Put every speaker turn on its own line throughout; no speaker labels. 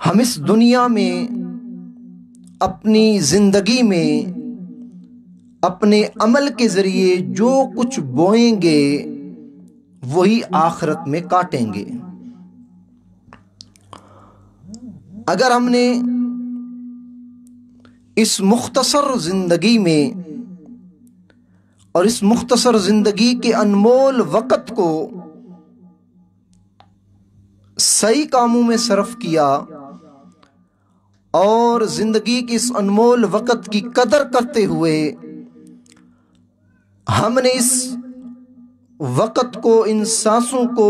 ہم اس دنیا میں اپنی زندگی میں اپنے عمل کے ذریعے جو کچھ بوئیں گے وہی آخرت میں کاٹیں گے۔ اگر ہم نے اس مختصر زندگی میں اور اس مختصر زندگی کے انمول وقت کو صحیح کاموں میں صرف کیا اور زندگی کی اس انمول وقت کی قدر کرتے ہوئے ہم نے اس وقت کو، ان سانسوں کو،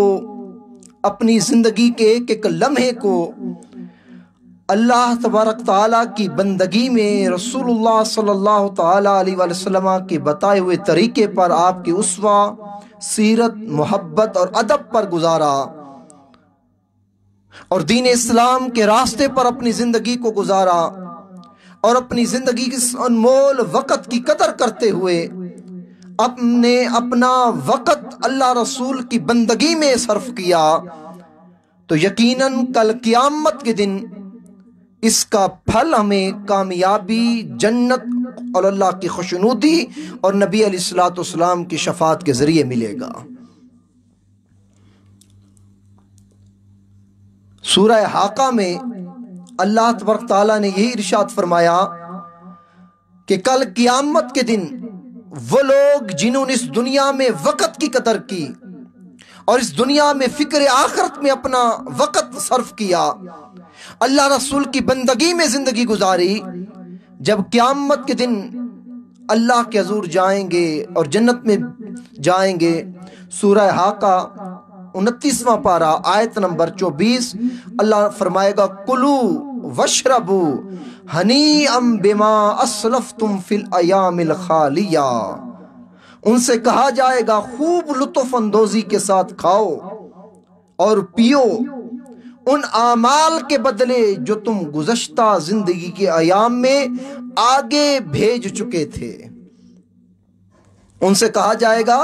اپنی زندگی کے ایک ایک لمحے کو اللہ تبارک تعالیٰ کی بندگی میں، رسول اللہ صلی اللہ تعالیٰ علیہ وآلہ وسلم کے بتائے ہوئے طریقے پر، آپ کی اسوہ، سیرت، محبت اور ادب پر گزارا اور دین اسلام کے راستے پر اپنی زندگی کو گزارا، اور اپنی زندگی کی اس انمول وقت کی قدر کرتے ہوئے اپنا وقت اللہ رسول کی بندگی میں صرف کیا، تو یقیناً کل قیامت کے دن اس کا پھل ہمیں کامیابی، جنت اور اللہ کی خوشنودی اور نبی علیہ الصلوۃ والسلام کی شفاعت کے ذریعے ملے گا۔ سورہ حاقہ میں اللہ تبارک تعالیٰ نے یہی ارشاد فرمایا کہ کل قیامت کے دن وہ لوگ جنہوں نے اس دنیا میں وقت کی قدر کی اور اس دنیا میں فکر آخرت میں اپنا وقت صرف کیا، اللہ رسول کی بندگی میں زندگی گزاری، جب قیامت کے دن اللہ کے حضور جائیں گے اور جنت میں جائیں گے، سورہ حاقہ 29واں پارہ آیت نمبر 24، اللہ فرمائے گا کلو وشربو ہنیئا بما اسلفتم فی الایام الخالیہ، ان سے کہا جائے گا خوب لطف اندوزی کے ساتھ کھاؤ اور پیو ان اعمال کے بدلے جو تم گزشتہ زندگی کے ایام میں آگے بھیج چکے تھے۔ ان سے کہا جائے گا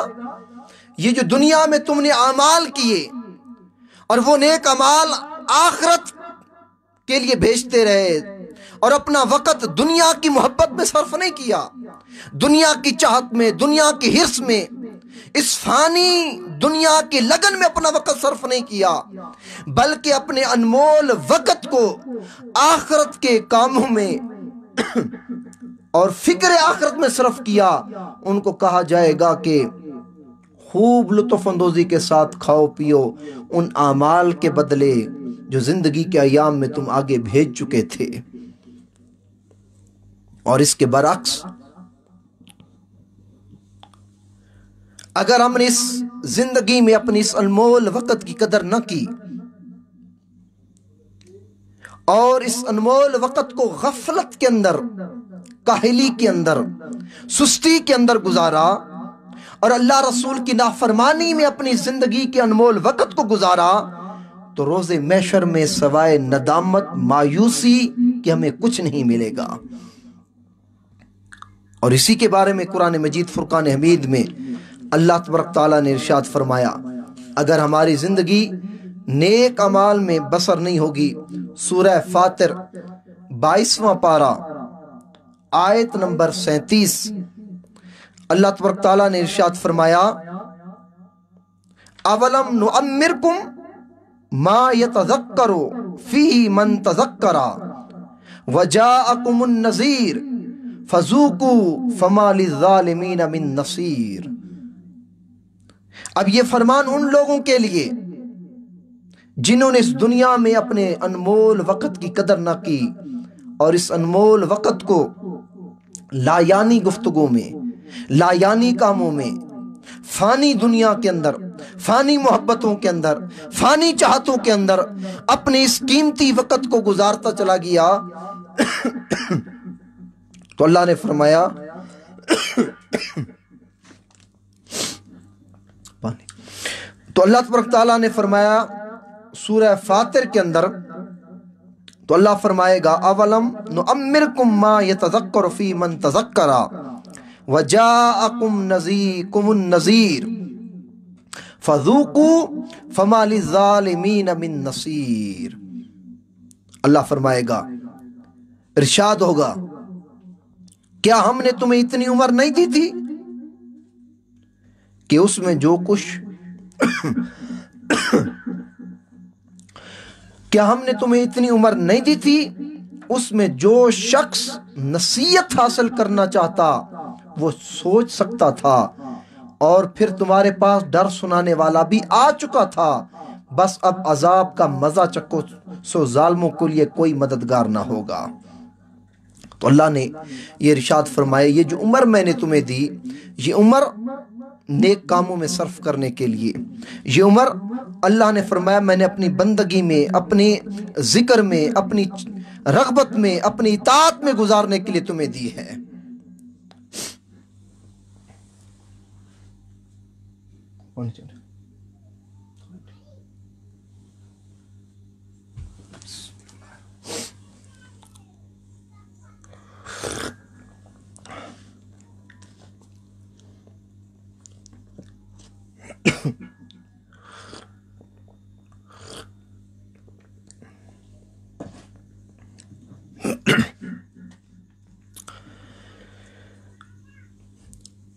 یہ جو دنیا میں تم نے اعمال کیے اور وہ نیک اعمال آخرت کے لیے بھیجتے رہے اور اپنا وقت دنیا کی محبت میں صرف نہیں کیا، دنیا کی چاہت میں، دنیا کی حرص میں، اس فانی دنیا کی لگن میں اپنا وقت صرف نہیں کیا، بلکہ اپنے انمول وقت کو آخرت کے کاموں میں اور فکر آخرت میں صرف کیا، ان کو کہا جائے گا کہ خوب لطف اندوزی کے ساتھ کھاؤ پیو ان اعمال کے بدلے جو زندگی کے ایام میں تم آگے بھیج چکے تھے۔ اور اس کے برعکس اگر ہم نے اس زندگی میں اپنی اس انمول وقت کی قدر نہ کی اور اس انمول وقت کو غفلت کے اندر، کاہلی کے اندر، سستی کے اندر گزارا اور اللہ رسول کی نافرمانی میں اپنی زندگی کے انمول وقت کو گزارا، تو روز محشر میں سوائے ندامت، مایوسی کہ ہمیں کچھ نہیں ملے گا۔ اور اسی کے بارے میں قرآن مجید فرقان حمید میں اللہ تبارک تعالیٰ نے ارشاد فرمایا اگر ہماری زندگی نیک اعمال میں بسر نہیں ہوگی، سورہ فاطر 22واں پارہ آیت نمبر 37، اللہ تبارک تعالیٰ نے ارشاد فرمایا اولم نعمرکم ما یتذکر فیہ من تذکر وجاءکم النذیر فذوقوا فما للظالمین من نصیر۔ اب یہ فرمان ان لوگوں کے لیے جنہوں نے اس دنیا میں اپنے انمول وقت کی قدر نہ کی اور اس انمول وقت کو لایانی گفتگو میں، لایانی کاموں میں، فانی دنیا کے اندر، فانی محبتوں کے اندر، فانی چاہتوں کے اندر اپنے اس قیمتی وقت کو گزارتا چلا گیا، تو اللہ نے فرمایا تو اللہ تبارک تعالیٰ نے فرمایا سورہ فاطر کے اندر، تو اللہ فرمائے گا اولم نعمرکم ما یتذکر فی من تذکر وجاءکم النذیر فذوقوا فما للظالمین من نصیر۔ اللہ فرمائے گا، ارشاد ہوگا، کیا ہم نے تمہیں اتنی عمر نہیں دی تھی کہ اس میں جو کچھ کیا ہم نے تمہیں اتنی عمر نہیں دی تھی اس میں جو شخص نصیحت حاصل کرنا چاہتا وہ سوچ سکتا تھا، اور پھر تمہارے پاس ڈر سنانے والا بھی آ چکا تھا، بس اب عذاب کا مزہ چکو، سو ظالموں کے لیے کوئی مددگار نہ ہوگا۔ تو اللہ نے یہ ارشاد فرمایا، یہ جو عمر میں نے تمہیں دی، یہ عمر نیک کاموں میں صرف کرنے کے لیے، یہ عمر اللہ نے فرمایا میں نے اپنی بندگی میں، اپنے ذکر میں، اپنی رغبت میں، اپنی اطاعت میں گزارنے کے لیے تمہیں دی ہے۔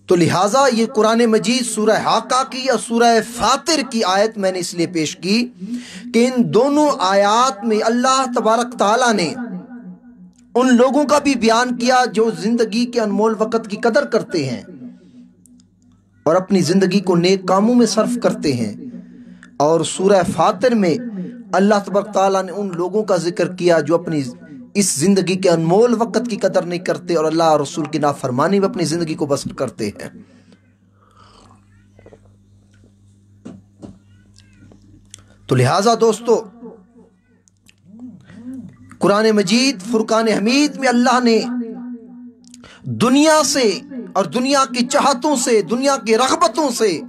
تو لہٰذا یہ قرآن مجید سورہ حاقہ کی یا سورہ فاطر کی آیت میں نے اس لیے پیش کی کہ ان دونوں آیات میں اللہ تبارک تعالیٰ نے ان لوگوں کا بھی بیان کیا جو زندگی کے انمول وقت کی قدر کرتے ہیں اور اپنی زندگی کو نیک کاموں میں صرف کرتے ہیں، اور سورہ فاطر میں اللہ تبارک تعالیٰ نے ان لوگوں کا ذکر کیا جو اپنی اس زندگی کے انمول وقت کی قدر نہیں کرتے اور اللہ اور رسول کی نافرمانی میں اپنی زندگی کو بسر کرتے ہیں۔ تو لہٰذا دوستو، قرآن مجید فرقان حمید میں اللہ نے دنیا سے اور دنیا کی چاہتوں سے، دنیا کی رغبتوں سے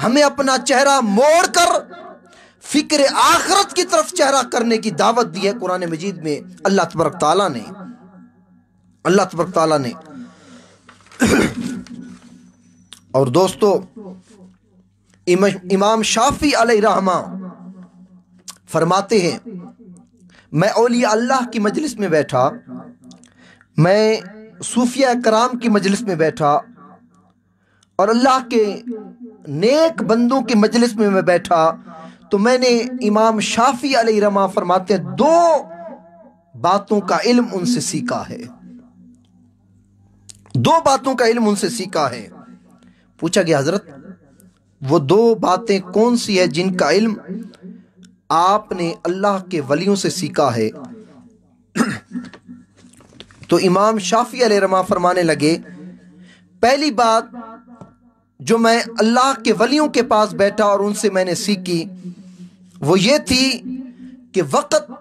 ہمیں اپنا چہرہ موڑ کر فکر آخرت کی طرف چہرہ کرنے کی دعوت دی ہے۔ قرآن مجید میں اللہ تبارک تعالیٰ نے اور دوستو، امام شافعی علیہ رحمہ فرماتے ہیں، میں اولیاء اللہ کی مجلس میں بیٹھا، میں صوفیاء کرام کی مجلس میں بیٹھا، اور اللہ کے نیک بندوں کی مجلس میں میں بیٹھا، تو میں نے امام شافعی علیہ رحمہ فرماتے ہیں دو باتوں کا علم ان سے سیکھا ہے، دو باتوں کا علم ان سے سیکھا ہے۔ پوچھا گیا حضرت وہ دو باتیں کون سی ہے جن کا علم آپ نے اللہ کے ولیوں سے سیکھا ہے؟ تو امام شافعی علیہ رحمہ فرمانے لگے، پہلی بات جو میں اللہ کے ولیوں کے پاس بیٹھا اور ان سے میں نے سیکھی وہ یہ تھی کہ وقت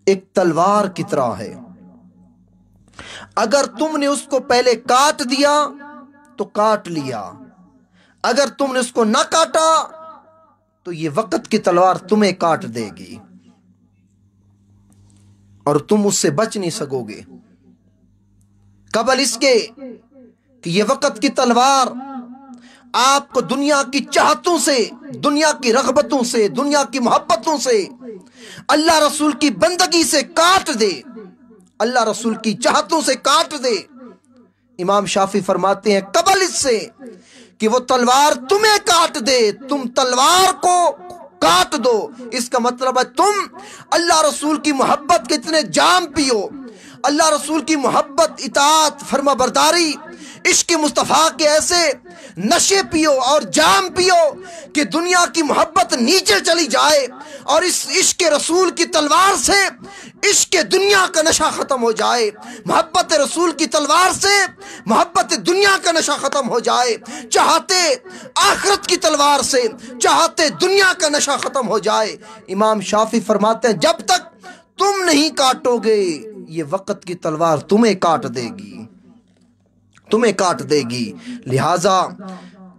ایک تلوار کی طرح ہے، اگر تم نے اس کو پہلے کاٹ دیا تو کاٹ لیا، اگر تم نے اس کو نہ کاٹا تو یہ وقت کی تلوار تمہیں کاٹ دے گی اور تم اس سے بچ نہیں سکو گے، قبل اس کے کہ یہ وقت کی تلوار آپ کو دنیا کی چاہتوں سے، دنیا کی رغبتوں سے، دنیا کی محبتوں سے، اللہ رسول کی بندگی سے کاٹ دے، اللہ رسول کی چاہتوں سے کاٹ دے۔ امام شافعی فرماتے ہیں قبل اس سے کہ وہ تلوار تمہیں کاٹ دے، تم تلوار کو کاٹ دو، اس کا مطلب ہے تم اللہ رسول کی محبت کے اتنے جام پیو، اللہ رسول کی محبت، اطاعت، فرما برداری، عشق مصطفیٰ کے ایسے نشے پیو اور جام پیو کہ دنیا کی محبت نیچے چلی جائے اور اس عشق رسول کی تلوار سے عشق دنیا کا نشہ ختم ہو جائے، محبت رسول کی تلوار سے محبت دنیا کا نشہ ختم ہو جائے، چاہتے آخرت کی تلوار سے چاہتے دنیا کا نشہ ختم ہو جائے۔ امام شافعی فرماتے ہیں جب تک تم نہیں کاٹو گے یہ وقت کی تلوار تمہیں کاٹ دے گی، تمہیں کاٹ دے گی، لہٰذا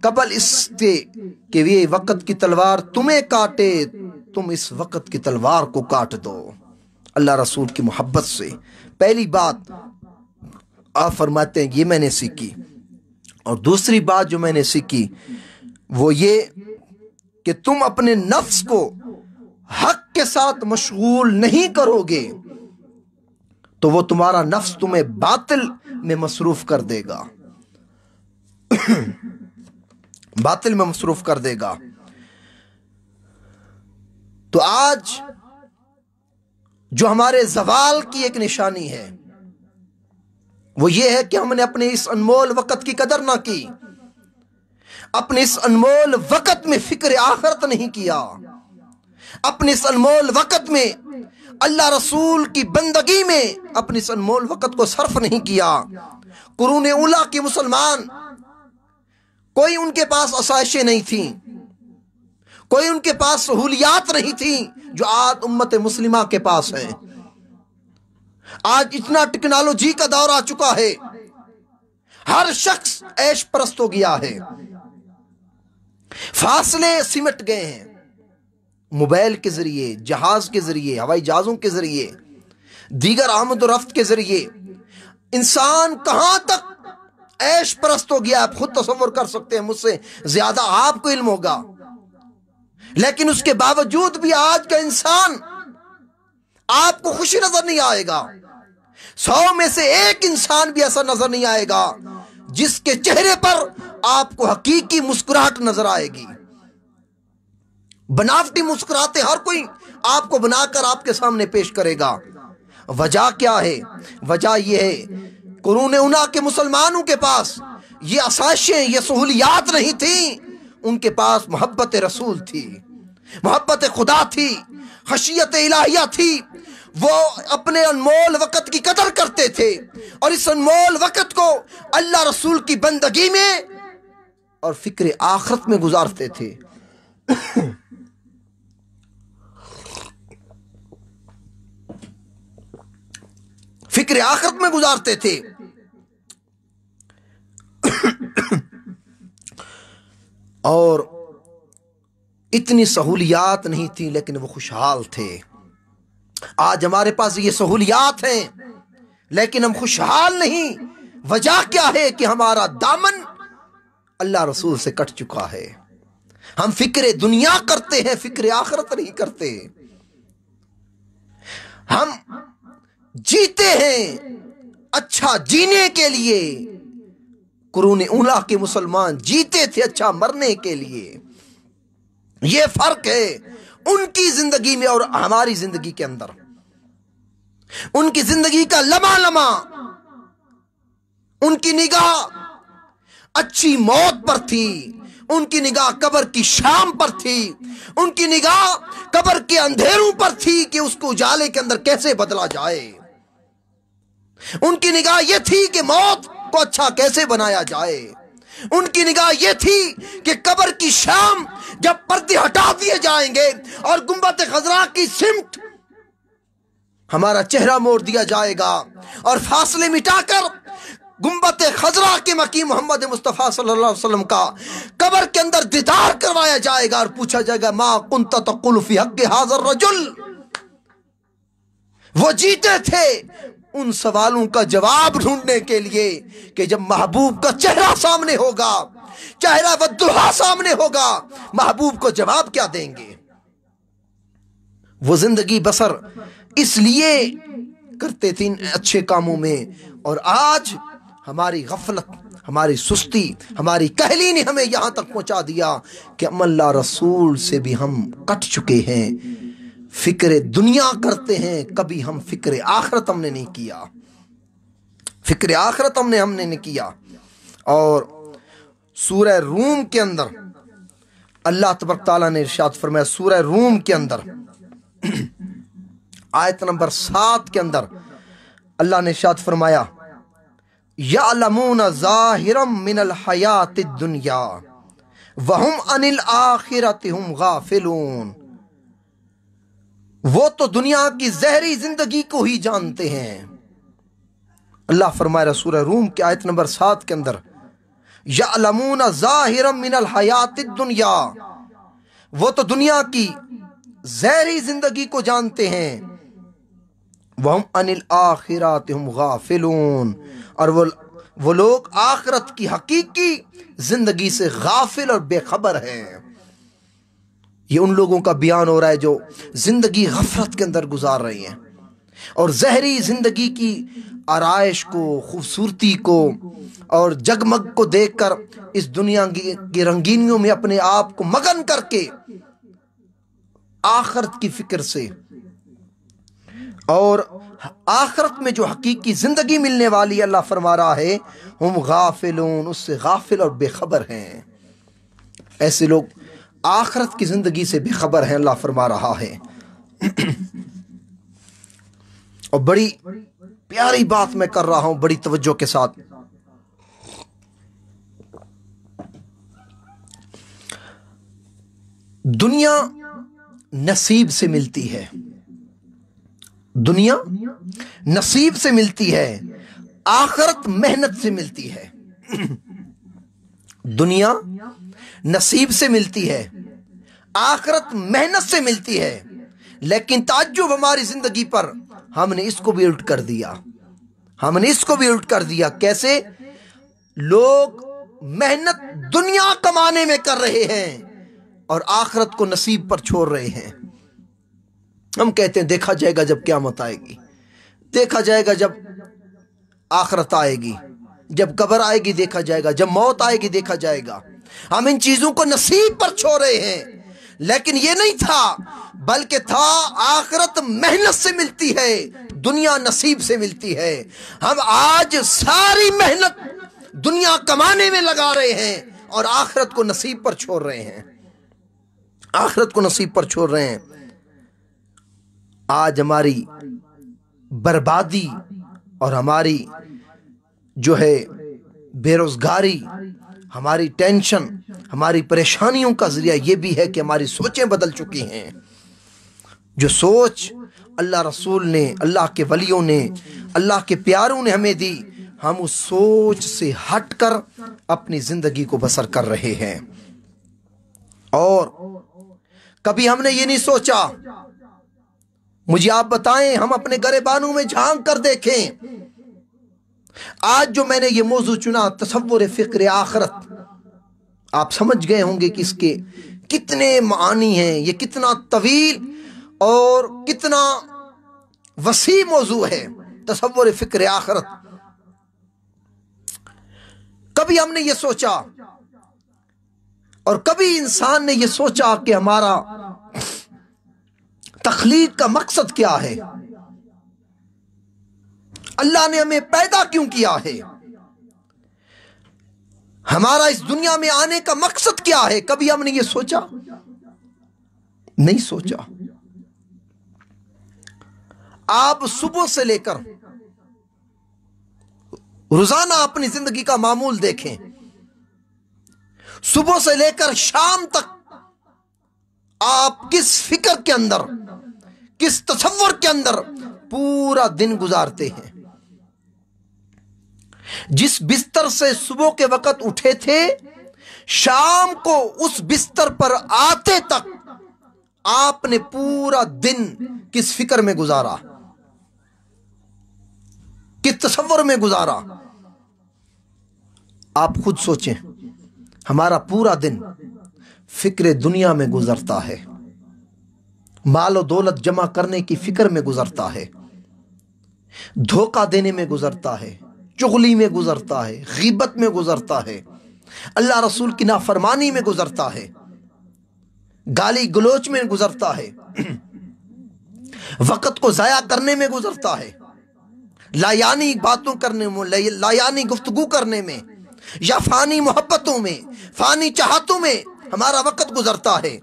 قبل اس کے کہ یہ وقت کی تلوار تمہیں کاٹے تم اس وقت کی تلوار کو کاٹ دو اللہ رسول کی محبت سے۔ پہلی بات آپ فرماتے ہیں یہ میں نے سیکھی، اور دوسری بات جو میں نے سیکھی وہ یہ کہ تم اپنے نفس کو حق کے ساتھ مشغول نہیں کرو گے تو وہ تمہارا نفس تمہیں باطل میں مصروف کر دے گا، باطل میں مصروف کر دے گا۔ تو آج جو ہمارے زوال کی ایک نشانی ہے وہ یہ ہے کہ ہم نے اپنے اس انمول وقت کی قدر نہ کی، اپنے اس انمول وقت میں فکر آخرت نہیں کیا، اپنے اس انمول وقت میں اللہ رسول کی بندگی میں اپنے اس انمول وقت کو صرف نہیں کیا۔ قرون اولیٰ کے مسلمان، کوئی ان کے پاس آسائشیں نہیں تھیں، کوئی ان کے پاس سہولیات نہیں تھیں جو آج امت مسلمہ کے پاس ہے۔ آج اتنا ٹیکنالوجی کا دور آ چکا ہے، ہر شخص عیش پرست ہو گیا ہے، فاصلے سمٹ گئے ہیں، موبائل کے ذریعے، جہاز کے ذریعے، ہوائی جہازوں کے ذریعے، دیگر آمد و رفت کے ذریعے انسان کہاں تک عیش پرست ہو گیا، آپ خود تصور کر سکتے ہیں، مجھ سے زیادہ آپ کو علم ہوگا۔ لیکن اس کے باوجود بھی آج کا انسان آپ کو خوشی نظر نہیں آئے گا، 100 میں سے ایک انسان بھی ایسا نظر نہیں آئے گا جس کے چہرے پر آپ کو حقیقی مسکراہٹ نظر آئے گی۔ بناوٹی مسکراتے ہر کوئی آپ کو بنا کر آپ کے سامنے پیش کرے گا۔ وجہ کیا ہے؟ وجہ یہ ہے قرون اولیٰ کے مسلمانوں کے پاس یہ آسائشیں، یہ سہولیات نہیں تھیں، ان کے پاس محبت رسول تھی، محبت خدا تھی، خشیت الہیہ تھی۔ وہ اپنے انمول وقت کی قدر کرتے تھے اور اس انمول وقت کو اللہ رسول کی بندگی میں اور فکر آخرت میں گزارتے تھے۔ فکر آخرت میں گزارتے تھے۔ اور اتنی سہولیات نہیں تھی لیکن وہ خوشحال تھے۔ آج ہمارے پاس یہ سہولیات ہیں لیکن ہم خوشحال نہیں۔ وجہ کیا ہے کہ ہمارا دامن اللہ رسول سے کٹ چکا ہے۔ ہم فکر دنیا کرتے ہیں، فکر آخرت نہیں کرتے۔ ہم جیتے ہیں اچھا جینے کے لیے، قرون اولیٰ کے مسلمان جیتے تھے اچھا مرنے کے لیے۔ یہ فرق ہے ان کی زندگی میں اور ہماری زندگی کے اندر۔ ان کی زندگی کا لمحہ لمحہ ان کی نگاہ اچھی موت پر تھی، ان کی نگاہ قبر کی شام پر تھی، ان کی نگاہ قبر کے اندھیروں پر تھی کہ اس کو اجالے کے اندر کیسے بدلا جائے۔ ان کی نگاہ یہ تھی کہ موت کو اچھا کیسے بنایا جائے۔ ان کی نگاہ یہ تھی کہ قبر کی شام جب پردے ہٹا دیے جائیں گے اور گنبد خضراء کی سمت ہمارا چہرہ موڑ دیا جائے گا اور فاصلے مٹا کر گنبد خضراء کے مقیم محمد مصطفیٰ صلی اللہ علیہ وسلم کا قبر کے اندر دیدار کروایا جائے گا اور پوچھا جائے گا ما کنت تقول فی حق ھذا الرجل۔ وہ جیتے تھے ان سوالوں کا جواب ڈھونڈنے کے لیے کہ جب محبوب کا چہرہ سامنے ہوگا، چہرہ والضحیٰ سامنے ہوگا، محبوب کو جواب کیا دیں گے۔ وہ زندگی بسر اس لیے کرتے تھے ان اچھے کاموں میں، اور آج ہماری غفلت، ہماری سستی، ہماری کہلی نے ہمیں یہاں تک پہنچا دیا کہ ہم اللہ رسول سے بھی ہم کٹ چکے ہیں، فکر دنیا کرتے ہیں، کبھی ہم فکر آخرت ہم نے نہیں کیا، فکر آخرت ہم نے نہیں کیا۔ اور سورہ روم کے اندر اللہ تبارک تعالیٰ نے ارشاد فرمایا، سورہ روم کے اندر آیت نمبر 7 کے اندر اللہ نے ارشاد فرمایا یعلمون ظاہرا من الحیات الدنیا وہم عن الآخرۃ ہم غافلون۔ وہ تو دنیا کی ظاہری زندگی کو ہی جانتے ہیں۔ اللہ فرمائے رہا سورہ روم کی آیت نمبر 7 کے اندر یعلمون ظاہرا من الحیات الدنیا، وہ تو دنیا کی ظاہری زندگی کو جانتے ہیں، وَهُمْ عَنِ الْآخِرَاتِ هُمْ غَافِلُونَ، اور وہ لوگ آخرت کی حقیقی زندگی سے غافل اور بے خبر ہیں۔ یہ ان لوگوں کا بیان ہو رہا ہے جو زندگی غفلت کے اندر گزار رہے ہیں اور ظاہری زندگی کی آرائش کو، خوبصورتی کو اور جگمگ کو دیکھ کر اس دنیا کی رنگینیوں میں اپنے آپ کو مگن کر کے آخرت کی فکر سے اور آخرت میں جو حقیقی زندگی ملنے والی، اللہ فرما رہا ہے ہم غافلون، اس سے غافل اور بے خبر ہیں۔ ایسے لوگ آخرت کی زندگی سے بے خبر ہیں، اللہ فرما رہا ہے۔ اور بڑی پیاری بات میں کر رہا ہوں، بڑی توجہ کے ساتھ۔ دنیا نصیب سے ملتی ہے، دنیا نصیب سے ملتی ہے، آخرت محنت سے ملتی ہے۔ دنیا نصیب سے ملتی ہے، آخرت محنت سے ملتی ہے، لیکن تعجب ہماری زندگی پر ہم نے اس کو بھی الٹ کر دیا، ہم نے اس کو بھی الٹ کر دیا۔ کیسے؟ لوگ محنت دنیا کمانے میں کر رہے ہیں اور آخرت کو نصیب پر چھوڑ رہے ہیں۔ ہم کہتے ہیں دیکھا جائے گا جب قیامت آئے گی، دیکھا جائے گا جب آخرت آئے گی، جب قبر آئے گی دیکھا جائے گا، جب موت آئے گی دیکھا جائے گا۔ ہم ان چیزوں کو نصیب پر چھوڑ رہے ہیں، لیکن یہ نہیں تھا، بلکہ تھا آخرت محنت سے ملتی ہے، دنیا نصیب سے ملتی ہے۔ ہم آج ساری محنت دنیا کمانے میں لگا رہے ہیں اور آخرت کو نصیب پر چھوڑ رہے ہیں، آخرت کو نصیب پر چھوڑ رہے ہیں۔ آج ہماری بربادی اور ہماری جو ہے بے روزگاری، ہماری ٹینشن، ہماری پریشانیوں کا ذریعہ یہ بھی ہے کہ ہماری سوچیں بدل چکی ہیں۔ جو سوچ اللہ رسول نے، اللہ کے ولیوں نے، اللہ کے پیاروں نے ہمیں دی، ہم اس سوچ سے ہٹ کر اپنی زندگی کو بسر کر رہے ہیں۔ اور کبھی ہم نے یہ نہیں سوچا، مجھے آپ بتائیں، ہم اپنے گریبانوں میں جھانک کر دیکھیں، آج جو میں نے یہ موضوع چنا، تصور فکر آخرت، آپ سمجھ گئے ہوں گے کہ اس کے کتنے معانی ہیں، یہ کتنا طویل اور کتنا وسیع موضوع ہے، تصور فکر آخرت۔ کبھی ہم نے یہ سوچا اور کبھی انسان نے یہ سوچا کہ ہمارا تخلیق کا مقصد کیا ہے، اللہ نے ہمیں پیدا کیوں کیا ہے، ہمارا اس دنیا میں آنے کا مقصد کیا ہے؟ کبھی ہم نے یہ سوچا؟ نہیں سوچا۔ آپ صبح سے لے کر روزانہ اپنی زندگی کا معمول دیکھیں، صبح سے لے کر شام تک آپ کس فکر کے اندر، کس تصور کے اندر پورا دن گزارتے ہیں؟ جس بستر سے صبح کے وقت اٹھے تھے، شام کو اس بستر پر آتے تک آپ نے پورا دن کس فکر میں گزارا، کس تصور میں گزارا؟ آپ خود سوچیں۔ ہمارا پورا دن فکر دنیا میں گزرتا ہے، مال و دولت جمع کرنے کی فکر میں گزرتا ہے، دھوکہ دینے میں گزرتا ہے، چغلی میں گزرتا ہے، غیبت میں گزرتا ہے، اللہ رسول کی نافرمانی میں گزرتا ہے، گالی گلوچ میں گزرتا ہے، وقت کو ضائع کرنے میں گزرتا ہے، لایانی باتوں کرنے میں، لایانی گفتگو کرنے میں، یا فانی محبتوں میں، فانی چاہتوں میں ہمارا وقت گزرتا ہے۔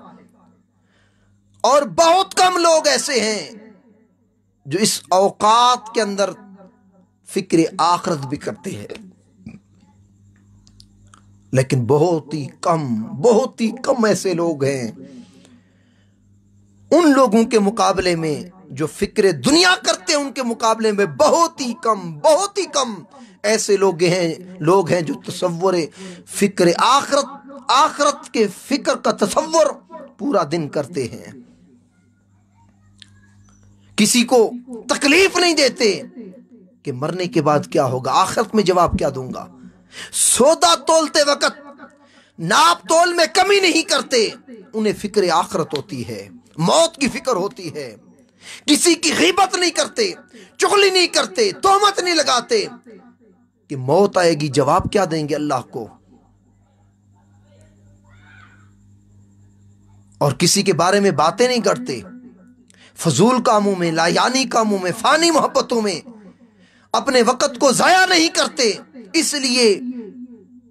اور بہت کم لوگ ایسے ہیں جو اس اوقات کے اندر فکر آخرت بھی کرتے ہیں، لیکن بہت ہی کم ایسے لوگ ہیں۔ ان لوگوں کے مقابلے میں جو فکر دنیا کرتے ہیں، ان کے مقابلے میں بہت ہی کم ایسے لوگ ہیں جو تصور فکر آخرت کے فکر کا تصور پورا دن کرتے ہیں، کسی کو تکلیف نہیں دیتے کہ مرنے کے بعد کیا ہوگا، آخرت میں جواب کیا دوں گا۔ سودا تولتے وقت ناپ تول میں کمی نہیں کرتے، انہیں فکر آخرت ہوتی ہے، موت کی فکر ہوتی ہے، کسی کی غیبت نہیں کرتے، چغلی نہیں کرتے، تہمت نہیں لگاتے کہ موت آئے گی جواب کیا دیں گے اللہ کو، اور کسی کے بارے میں باتیں نہیں کرتے، فضول کاموں میں، لایانی کاموں میں، فانی محبتوں میں اپنے وقت کو ضائع نہیں کرتے، اس لیے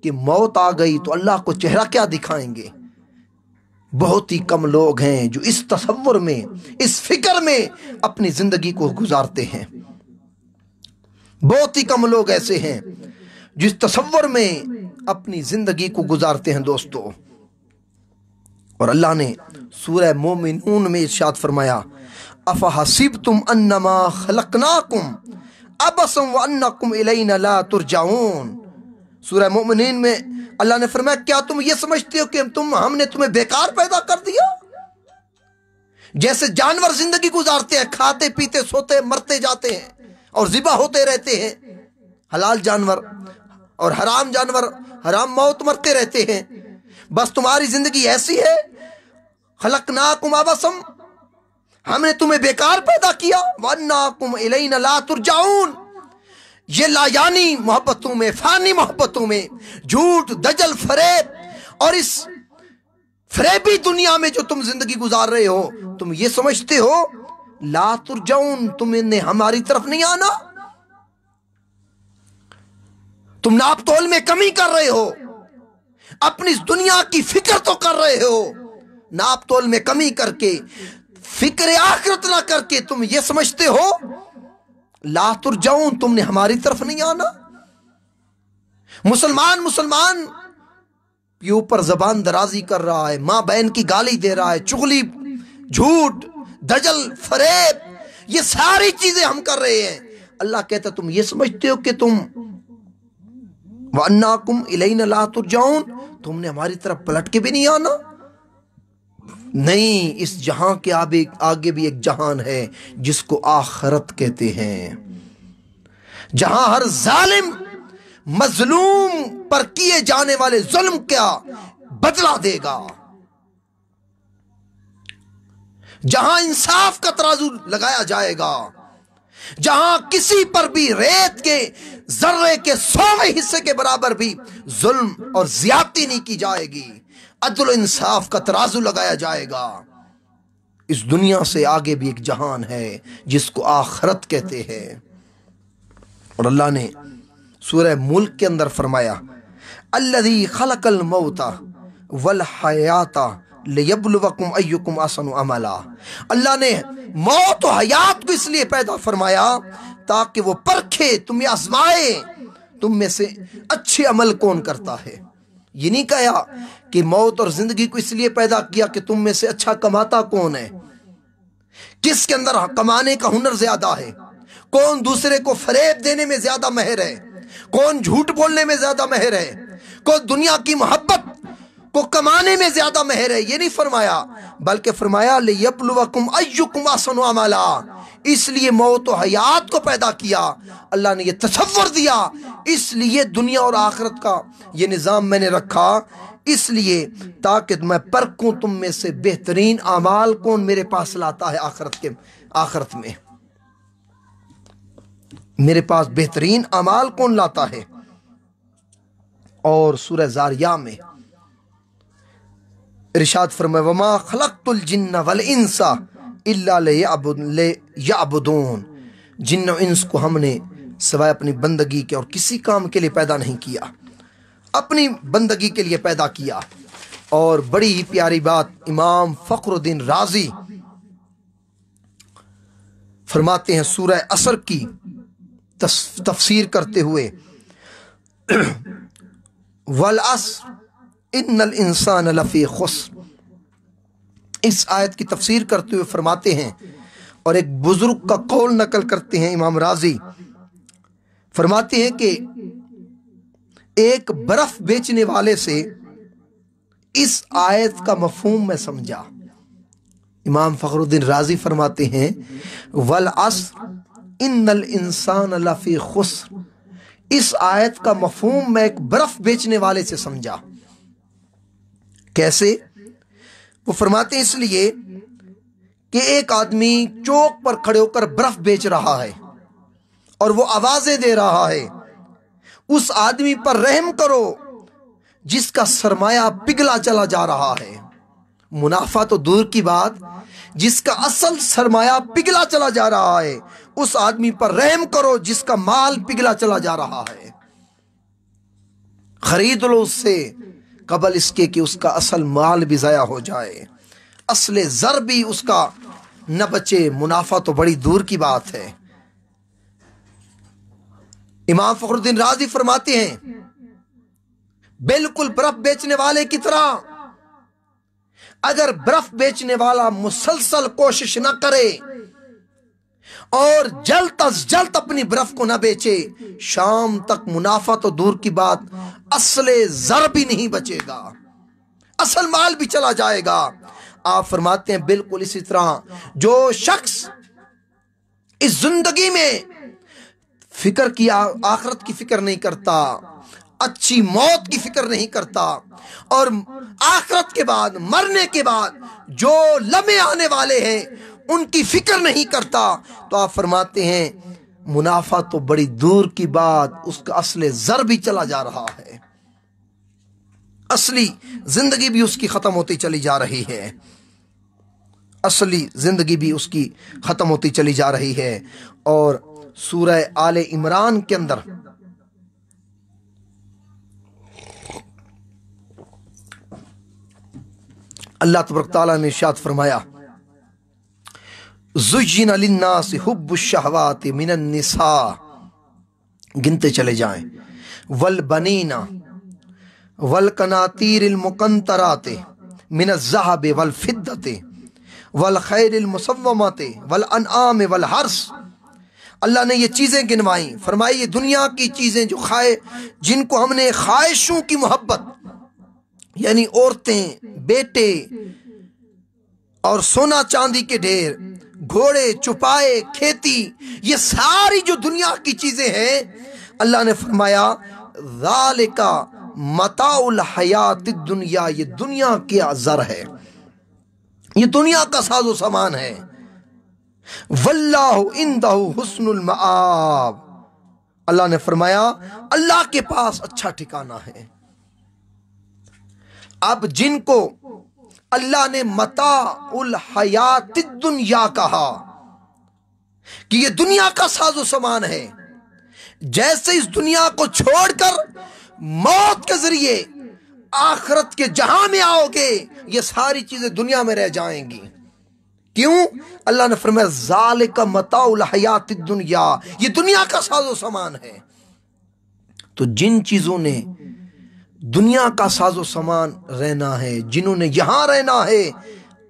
کہ موت آ گئی تو اللہ کو چہرہ کیا دکھائیں گے۔ بہت ہی کم لوگ ہیں جو اس تصور میں، اس فکر میں اپنی زندگی کو گزارتے ہیں، بہت ہی کم لوگ ایسے ہیں جس تصور میں اپنی زندگی کو گزارتے ہیں دوستو۔ اور اللہ نے سورہ مومنون میں ارشاد فرمایا افحسبتم انما خلقناکم عبثا وانکم الینا لا ترجعون۔ سورہ مومنین میں اللہ نے فرمایا کیا تم یہ سمجھتے ہو کہ ہم نے تمہیں بیکار پیدا کر دیا؟ جیسے جانور زندگی گزارتے ہیں، کھاتے پیتے سوتے مرتے جاتے ہیں اور ذبح ہوتے رہتے ہیں، حلال جانور اور حرام جانور حرام موت مرتے رہتے ہیں، بس تمہاری زندگی ایسی ہے۔ خلقناکم عبثا، ہم نے تمہیں بیکار پیدا کیا، وانکم الینا لا ترجعون، یہ لایانی محبتوں میں، فانی محبتوں میں، جھوٹ دجل فریب اور اس فریبی دنیا میں جو تم زندگی گزار رہے ہو، تم یہ سمجھتے ہو لا ترجعون، تم نے ہماری طرف نہیں آنا، تم ناپ تول میں کمی کر رہے ہو، اپنی اس دنیا کی فکر تو کر رہے ہو، ناپ تول میں کمی کر کے فکر آخرت نہ کر کے تم یہ سمجھتے ہو لا ترجعون، تم نے ہماری طرف نہیں آنا۔ مسلمان کے اوپر زبان درازی کر رہا ہے، ماں بہن کی گالی دے رہا ہے، چغلی، جھوٹ، دجل، فریب، یہ ساری چیزیں ہم کر رہے ہیں۔ اللہ کہتا تم یہ سمجھتے ہو کہ تم وَأَنَّاكُمْ إِلَيْنَا لَا تُرْجَعُونَ، تم نے ہماری طرف پلٹ کے بھی نہیں آنا۔ نہیں، اس جہاں کے آگے بھی ایک جہان ہے جس کو آخرت کہتے ہیں، جہاں ہر ظالم مظلوم پر کیے جانے والے ظلم کا بدلہ دے گا، جہاں انصاف کا ترازو لگایا جائے گا، جہاں کسی پر بھی ریت کے ذرے کے 100ویں حصے کے برابر بھی ظلم اور زیادتی نہیں کی جائے گی، عدل و انصاف کا ترازو لگایا جائے گا۔ اس دنیا سے آگے بھی ایک جہان ہے جس کو آخرت کہتے ہیں۔ اور اللہ نے سورہ ملک کے اندر فرمایا الذی خلق الموت والحیات لیبلوکم ایکم احسن عملا، اللہ نے موت و حیات کو اس لیے پیدا فرمایا تاکہ وہ پرکھے، تمہیں آزمائے، تم میں سے اچھے عمل کون کرتا ہے۔ یہ نہیں کہا کہ موت اور زندگی کو اس لیے پیدا کیا کہ تم میں سے اچھا کماتا کون ہے، کس کے اندر کمانے کا ہنر زیادہ ہے، کون دوسرے کو فریب دینے میں زیادہ ماہر ہے، کون جھوٹ بولنے میں زیادہ ماہر ہے، کون دنیا کی محبت کو کمانے میں زیادہ ماہر ہے۔ یہ نہیں فرمایا، بلکہ فرمایا لیبلوکم ایکم احسن عملا، اس لیے موت و حیات کو پیدا کیا، اللہ نے یہ تصور دیا، اس لیے دنیا اور آخرت کا یہ نظام میں نے رکھا، اس لیے تاکہ میں پرکھوں تم میں سے بہترین اعمال کون میرے پاس لاتا ہے آخرت میں، میرے پاس بہترین اعمال کون لاتا ہے۔ اور سورہ زاریہ میں ارشاد فرمایا وما خلقت الجن والانس الا لیعبدون، جن و انس کو ہم نے سوائے اپنی بندگی کے اور کسی کام کے لیے پیدا نہیں کیا، اپنی بندگی کے لیے پیدا کیا۔ اور بڑی ہی پیاری بات امام فخر الدین رازی فرماتے ہیں سورہ عصر کی تفسیر کرتے ہوئے والعصر ان الانسان لفی خسر، اس آیت کی تفسیر کرتے ہوئے فرماتے ہیں اور ایک بزرگ کا قول نقل کرتے ہیں امام رازی، فرماتے ہیں کہ ایک برف بیچنے والے سے اس آیت کا مفہوم میں سمجھا۔ امام فخر الدین رازی فرماتے ہیں والعصر ان الانسان لفی خسر، اس آیت کا مفہوم میں ایک برف بیچنے والے سے سمجھا۔ کیسے؟ وہ فرماتے ہیں اس لیے کہ ایک آدمی چوک پر کھڑے ہو کر برف بیچ رہا ہے اور وہ آوازیں دے رہا ہے، اس آدمی پر رحم کرو جس کا سرمایہ پگھلا چلا جا رہا ہے۔ منافع تو دور کی بات، جس کا اصل سرمایہ پگھلا چلا جا رہا ہے، اس آدمی پر رحم کرو جس کا مال پگھلا چلا جا رہا ہے۔ خرید لو اس سے قبل اس کے کہ اس کا اصل مال بھی ضائع ہو جائے، اصل زر بھی اس کا نہ بچے۔ منافع تو بڑی دور کی بات ہے۔ امام فخر الدین رازی فرماتے ہیں بالکل برف بیچنے والے کی طرح اگر برف بیچنے والا مسلسل کوشش نہ کرے اور جلد از جلد اپنی برف کو نہ بیچے، شام تک منافع تو دور کی بات، اصل زر بھی نہیں بچے گا، اصل مال بھی چلا جائے گا۔ آپ فرماتے ہیں بالکل اسی طرح جو شخص اس زندگی میں فکر کی، آخرت کی فکر نہیں کرتا، اچھی موت کی فکر نہیں کرتا، اور آخرت کے بعد، مرنے کے بعد جو لمحے آنے والے ہیں ان کی فکر نہیں کرتا، تو آپ فرماتے ہیں منافع تو بڑی دور کی بات، اس کا اصل زر بھی چلا جا رہا ہے، اصلی زندگی بھی اس کی ختم ہوتی چلی جا رہی ہے، اصلی زندگی بھی اس کی ختم ہوتی چلی جا رہی ہے۔ اور سورہ آل عمران کے اندر اللہ تبارک تعالیٰ نے ارشاد فرمایا زُيِّنَ لِلنَّاسِ حُبُّ الشَّهَوَاتِ مِنَ النِّسَاءِ، گنتے چلے جائیں، وَالْبَنِينَ وَالْقَنَاطِيرِ الْمُقَنطَرَاتِ مِنَ الذَّهَبِ وَالْفِضَّةِ وَالْخَيْلِ الْمُسَوَّمَةِ وَالْأَنْعَامِ وَالْحَرْثِ۔ اللہ نے یہ چیزیں گنوائیں، فرمائی یہ دنیا کی چیزیں جو جن کو ہم نے خواہشوں کی محبت، یعنی عورتیں، بیٹے اور سونا چاندی کے ڈھیر، گھوڑے، چپائے، کھیتی، یہ ساری جو دنیا کی چیزیں ہیں، اللہ نے فرمایا ذالک متاع الحیات الدنیا، یہ دنیا کی زر ہے، یہ دنیا کا ساز و سامان ہے۔ واللہ عندہ حسن المآب، اللہ نے فرمایا اللہ کے پاس اچھا ٹھکانہ ہے۔ اب جن کو اللہ نے متاع الحیات الدنیا کہا کہ یہ دنیا کا ساز و سامان ہے، جیسے اس دنیا کو چھوڑ کر موت کے ذریعے آخرت کے جہاں میں آؤ گے، یہ ساری چیزیں دنیا میں رہ جائیں گی۔ کیوں؟ اللہ نے فرمایا ذالک متاع الحیات الدنیا، یہ دنیا کا ساز و سامان ہے۔ تو جن چیزوں نے دنیا کا ساز و سامان رہنا ہے، جنہوں نے یہاں رہنا ہے،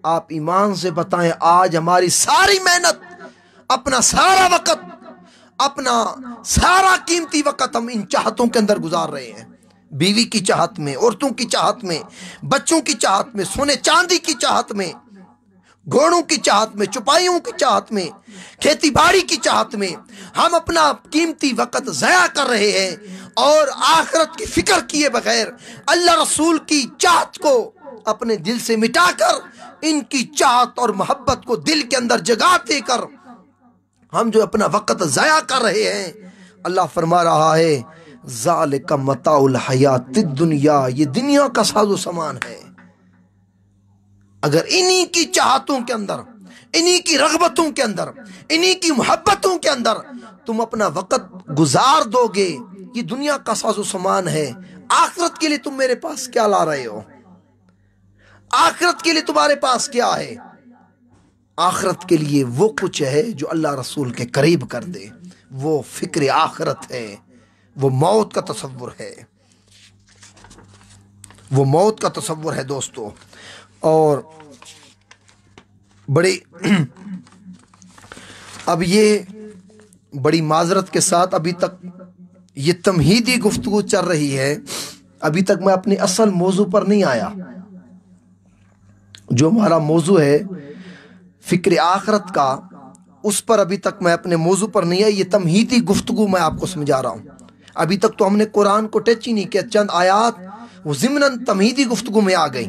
آپ ایمان سے بتائیں آج ہماری ساری محنت، اپنا سارا وقت، اپنا سارا قیمتی وقت ہم ان چاہتوں کے اندر گزار رہے ہیں، بیوی کی چاہت میں، عورتوں کی چاہت میں، بچوں کی چاہت میں، سونے چاندی کی چاہت میں، گھوڑوں کی چاہت میں، چپائیوں کی چاہت میں، کھیتی باڑی کی چاہت میں ہم اپنا قیمتی وقت ضائع کر رہے ہیں، اور آخرت کی فکر کیے بغیر اللہ رسول کی چاہت کو اپنے دل سے مٹا کر ان کی چاہت اور محبت کو دل کے اندر جگہ دے کر ہم جو اپنا وقت ضائع کر رہے ہیں، اللہ فرما رہا ہے ذالک متاع الحیات الدنیا، یہ دنیا کا ساز و سامان ہے۔ اگر انہی کی چاہتوں کے اندر، انہی کی رغبتوں کے اندر، انہی کی محبتوں کے اندر تم اپنا وقت گزار دو گے، یہ دنیا کا ساز و سامان ہے، آخرت کے لیے تم میرے پاس کیا لا رہے ہو؟ آخرت کے لیے تمہارے پاس کیا ہے؟ آخرت کے لیے وہ کچھ ہے جو اللہ رسول کے قریب کر دے، وہ فکر آخرت ہے، وہ موت کا تصور ہے، وہ موت کا تصور ہے دوستو۔ اور بڑی اب یہ بڑی معذرت کے ساتھ ابھی تک یہ تمہیدی گفتگو چل رہی ہے، ابھی تک میں اپنے اصل موضوع پر نہیں آیا۔ جو ہمارا موضوع ہے فکر آخرت کا، اس پر ابھی تک میں اپنے موضوع پر نہیں آیا، یہ تمہیدی گفتگو میں آپ کو سمجھا رہا ہوں۔ ابھی تک تو ہم نے قرآن کو ٹچ ہی نہیں کیا، چند آیات وہ ضمناً تمہیدی گفتگو میں آ گئی۔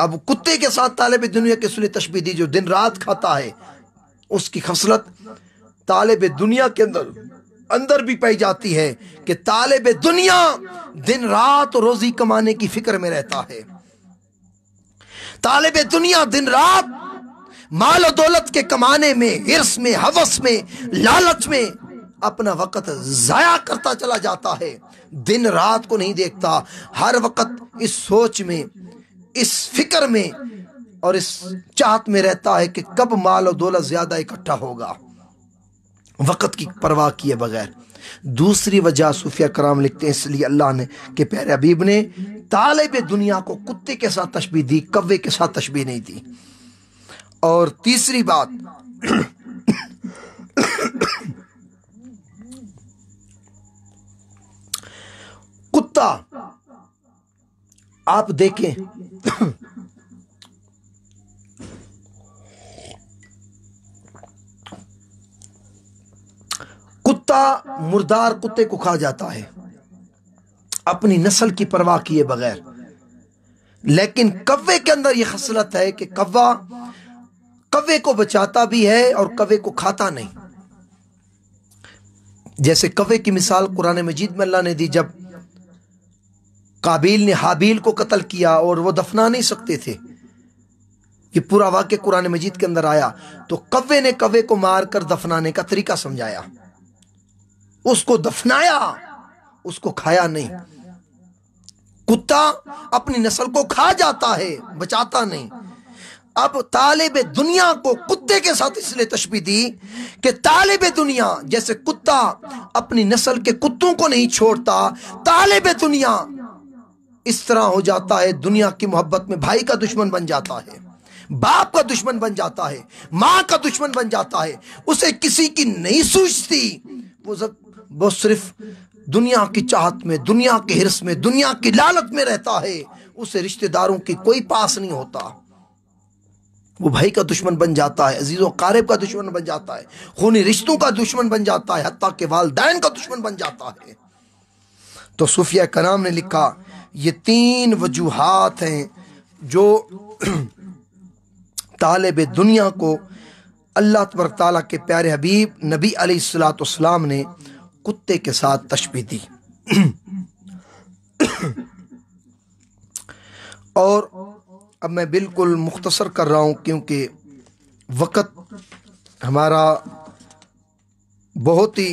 اب کتے کے ساتھ طالب دنیا کے سلے تشبیہ دی، جو دن رات کھاتا ہے، اس کی خصلت طالب دنیا کے اندر بھی پائی جاتی ہے کہ طالب دنیا دن رات روزی کمانے کی فکر میں رہتا ہے۔ طالب دنیا دن رات مال و دولت کے کمانے میں، ہرس میں، ہوس میں، لالچ میں اپنا وقت ضائع کرتا چلا جاتا ہے، دن رات کو نہیں دیکھتا، ہر وقت اس سوچ میں، اس فکر میں اور اس چاہت میں رہتا ہے کہ کب مال و دولت زیادہ اکٹھا ہوگا، وقت کی پرواہ کیے بغیر۔ دوسری وجہ صوفیہ کرام لکھتے ہیں اس لیے اللہ نے کہ پیارے حبیب نے طالب دنیا کو کتے کے ساتھ تشبیہ دی، کوے کے ساتھ تشبیہ نہیں دی۔ اور تیسری بات، کتا آپ دیکھیں کتا مردار کتے کو کھا جاتا ہے اپنی نسل کی پرواہ کیے بغیر، لیکن کوے کے اندر یہ خصلت ہے کہ کوے کو بچاتا بھی ہے اور کوے کو کھاتا نہیں۔ جیسے کوے کی مثال قرآن مجید میں اللہ نے دی، جب قابیل نے حابیل کو قتل کیا اور وہ دفنا نہیں سکتے تھے، یہ پورا واقعہ قرآن مجید کے اندر آیا، تو کوے نے کوے کو مار کر دفنانے کا طریقہ سمجھایا، اس کو دفنایا، اس کو کھایا نہیں۔ کتا اپنی نسل کو کھا جاتا ہے، بچاتا نہیں۔ اب طالب دنیا کو کتے کے ساتھ اس لیے تشبیہ دی کہ طالب دنیا جیسے کتا اپنی نسل کے کتوں کو نہیں چھوڑتا، طالب دنیا اس طرح ہو جاتا ہے، دنیا کی محبت میں بھائی کا دشمن بن جاتا ہے، باپ کا دشمن بن جاتا ہے، ماں کا دشمن بن جاتا ہے، اسے کسی کی نہیں سوچتی، وہ صرف دنیا کی چاہت میں، دنیا کے ہرس میں، دنیا کی لالچ میں رہتا ہے، اسے رشتہ داروں کی کوئی پاس نہیں ہوتا، وہ بھائی کا دشمن بن جاتا ہے، عزیز و قارب کا دشمن بن جاتا ہے، خونی رشتوں کا دشمن بن جاتا ہے، حتیٰ کہ والدین کا دشمن بن جاتا ہے۔ تو صوفیہ کرام نے لکھا یہ 3 وجوہات ہیں جو طالب دنیا کو اللہ تبارک تعالیٰ کے پیارے حبیب نبی علیہ السلام نے کتے کے ساتھ تشبیہ دی۔ اور اب میں بالکل مختصر کر رہا ہوں کیونکہ وقت ہمارا بہت ہی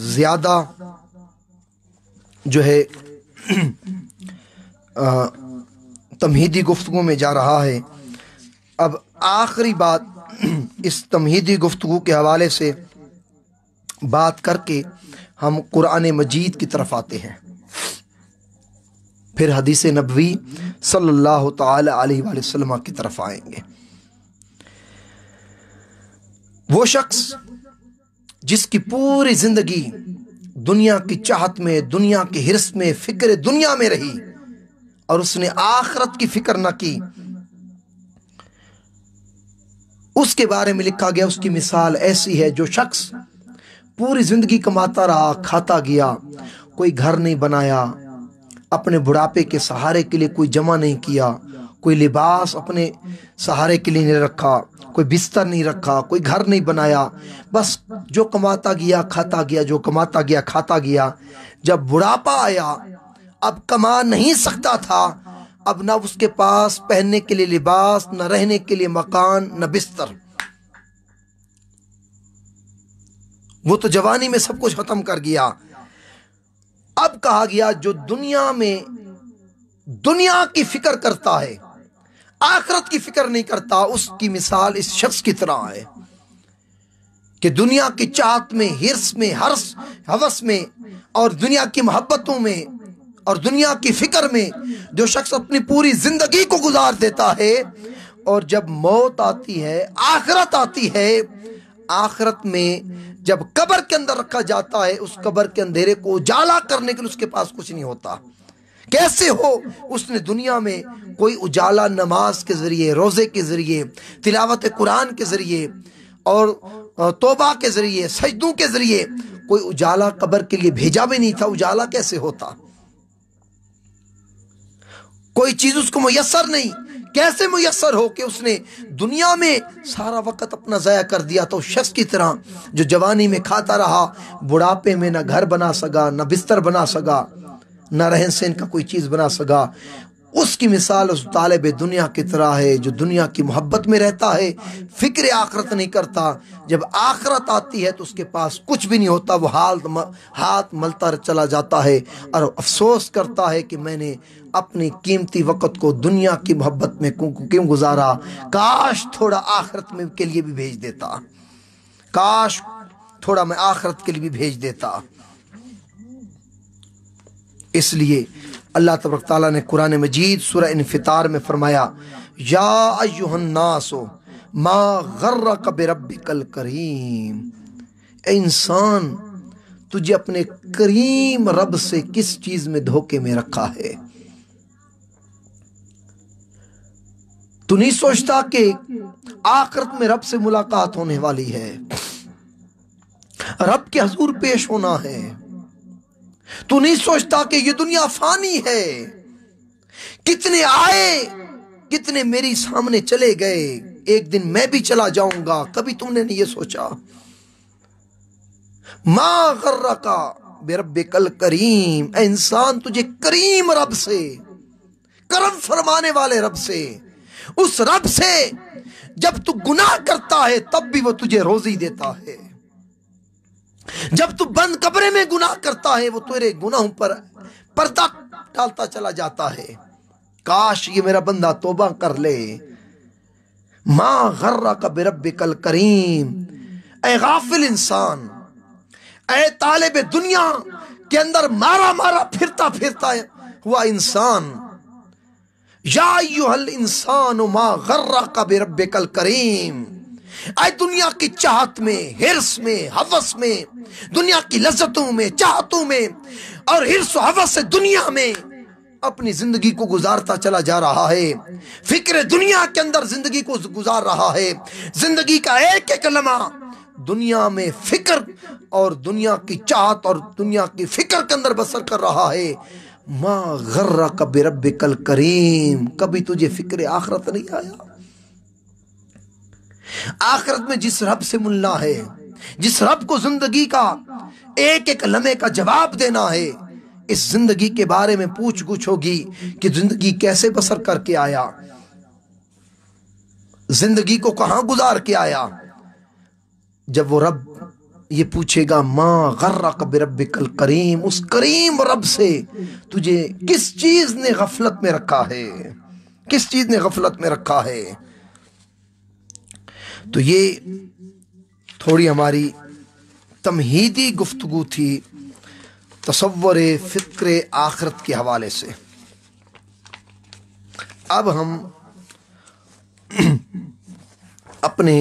زیادہ جو ہے تمہیدی گفتگو میں جا رہا ہے۔ اب آخری بات اس تمہیدی گفتگو کے حوالے سے بات کر کے ہم قرآن مجید کی طرف آتے ہیں، پھر حدیث نبوی صلی اللہ تعالی علیہ وآلہ وسلم کی طرف آئیں گے۔ وہ شخص جس کی پوری زندگی دنیا کی چاہت میں، دنیا کے ہرس میں، فکر دنیا میں رہی اور اس نے آخرت کی فکر نہ کی، اس کے بارے میں لکھا گیا اس کی مثال ایسی ہے جو شخص پوری زندگی کماتا رہا، کھاتا گیا، کوئی گھر نہیں بنایا، اپنے بڑھاپے کے سہارے کے لیے کوئی جمع نہیں کیا، کوئی لباس اپنے سہارے کے لیے نہیں رکھا، کوئی بستر نہیں رکھا، کوئی گھر نہیں بنایا، بس جو کماتا گیا کھاتا گیا، جو کماتا گیا کھاتا گیا۔ جب بڑھاپا آیا، اب کما نہیں سکتا تھا، اب نہ اس کے پاس پہننے کے لیے لباس، نہ رہنے کے لیے مکان، نہ بستر، وہ تو جوانی میں سب کچھ ختم کر گیا۔ اب کہا گیا جو دنیا میں دنیا کی فکر کرتا ہے، آخرت کی فکر نہیں کرتا، اس کی مثال اس شخص کی طرح ہے کہ دنیا کی چاہت میں، ہرس میں، ہوس میں اور دنیا کی محبتوں میں اور دنیا کی فکر میں جو شخص اپنی پوری زندگی کو گزار دیتا ہے، اور جب موت آتی ہے، آخرت آتی ہے، آخرت میں جب قبر کے اندر رکھا جاتا ہے، اس قبر کے اندھیرے کو اجالا کرنے کے لیے اس کے پاس کچھ نہیں ہوتا۔ کیسے ہو؟ اس نے دنیا میں کوئی اجالا نماز کے ذریعے، روزے کے ذریعے، تلاوت قرآن کے ذریعے اور توبہ کے ذریعے، سجدوں کے ذریعے کوئی اجالا قبر کے لیے بھیجا بھی نہیں تھا۔ اجالا کیسے ہوتا؟ کوئی چیز اس کو میسر نہیں کیسے میسر ہو کہ اس نے دنیا میں سارا وقت اپنا ضائع کر دیا تو شخص کی طرح جو جوانی میں کھاتا رہا، بڑھاپے میں نہ گھر بنا سکا، نہ بستر بنا سکا، نہ رہن سہن کا کوئی چیز بنا سکا، اس کی مثال اس طالب دنیا کی طرح ہے جو دنیا کی محبت میں رہتا ہے، فکر آخرت نہیں کرتا۔ جب آخرت آتی ہے تو اس کے پاس کچھ بھی نہیں ہوتا، وہ ہاتھ ملتا چلا جاتا ہے اور افسوس کرتا ہے کہ میں نے اپنی قیمتی وقت کو دنیا کی محبت میں کیوں گزارا، کاش تھوڑا آخرت میں کے لیے بھی بھیج دیتا، کاش تھوڑا میں آخرت کے لیے بھی بھیج دیتا۔ اس لیے اللہ تبارک تعالیٰ نے قرآن مجید سورہ انفطار میں فرمایا، یا ایھا الناس ما غرک بربک الکریم، اے انسان تجھے اپنے کریم رب سے کس چیز میں دھوکے میں رکھا ہے؟ تو نہیں سوچتا کہ آخرت میں رب سے ملاقات ہونے والی ہے، رب کے حضور پیش ہونا ہے؟ تو نہیں سوچتا کہ یہ دنیا فانی ہے، کتنے آئے کتنے میری سامنے چلے گئے، ایک دن میں بھی چلا جاؤں گا؟ کبھی تم نے نہیں یہ سوچا؟ ما غرک بربک الکریم، اے انسان تجھے کریم رب سے، کرم فرمانے والے رب سے، اس رب سے جب تو گناہ کرتا ہے تب بھی وہ تجھے روزی دیتا ہے، جب تو بند کمرے میں گناہ کرتا ہے وہ تیرے گناہوں پر پردہ ڈالتا چلا جاتا ہے۔ کاش یہ میرا بندہ توبہ کر لے۔ ما غرک بربک الکریم، اے غافل انسان، اے طالب دنیا کے اندر مارا پھرتا ہوا انسان، یا ایھا الانسان ما غرک بربک الکریم، اے دنیا کی چاہت میں، ہرس میں، ہوس میں، دنیا کی لذتوں میں، چاہتوں میں اور ہرس و ہوس سے دنیا میں اپنی زندگی کو گزارتا چلا جا رہا ہے، فکر دنیا کے اندر زندگی کو گزار رہا ہے، زندگی کا ایک ایک لمحہ دنیا میں فکر اور دنیا کی چاہت اور دنیا کی فکر کے اندر بسر کر رہا ہے۔ ما غرک بربک الکریم، کبھی تجھے فکر آخرت نہیں آیا؟ آخرت میں جس رب سے ملنا ہے، جس رب کو زندگی کا ایک ایک لمحے کا جواب دینا ہے، اس زندگی کے بارے میں پوچھ گچھ ہوگی کہ زندگی کیسے بسر کر کے آیا، زندگی کو کہاں گزار کے آیا۔ جب وہ رب یہ پوچھے گا ما غرک بربک الکریم، اس کریم رب سے تجھے کس چیز نے غفلت میں رکھا ہے، کس چیز نے غفلت میں رکھا ہے۔ تو یہ تھوڑی ہماری تمہیدی گفتگو تھی تصور فکر آخرت کے حوالے سے۔ اب ہم اپنے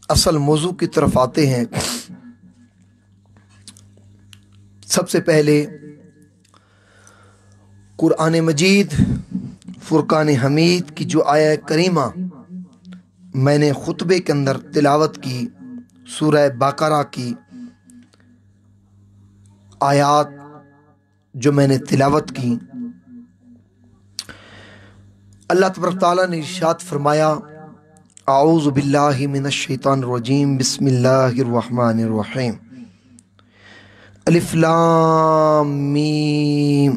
اصل موضوع کی طرف آتے ہیں۔ سب سے پہلے قرآن مجید فرقان حمید کی جو آیہ کریمہ میں نے خطبے کے اندر تلاوت کی، سورہ بقرہ کی آیات جو میں نے تلاوت کی، اللہ تبارک تعالیٰ نے ارشاد فرمایا، اعوذ باللہ من الشیطان الرجیم، بسم اللہ الرحمن الرحیم، الف لام میم،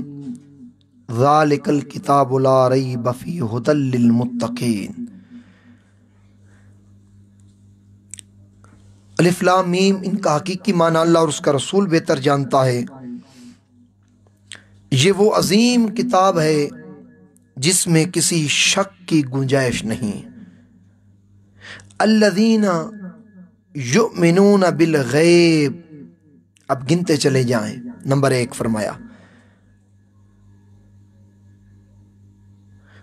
ذالک الکتاب لا ریب فیہ ھدی للمتقین۔ الف لام میم، ان کا حقیقی معنی اللہ اور اس کا رسول بہتر جانتا ہے۔ یہ وہ عظیم کتاب ہے جس میں کسی شک کی گنجائش نہیں۔ الذین یؤمنون بالغیب، اب گنتے چلے جائیں۔ نمبر 1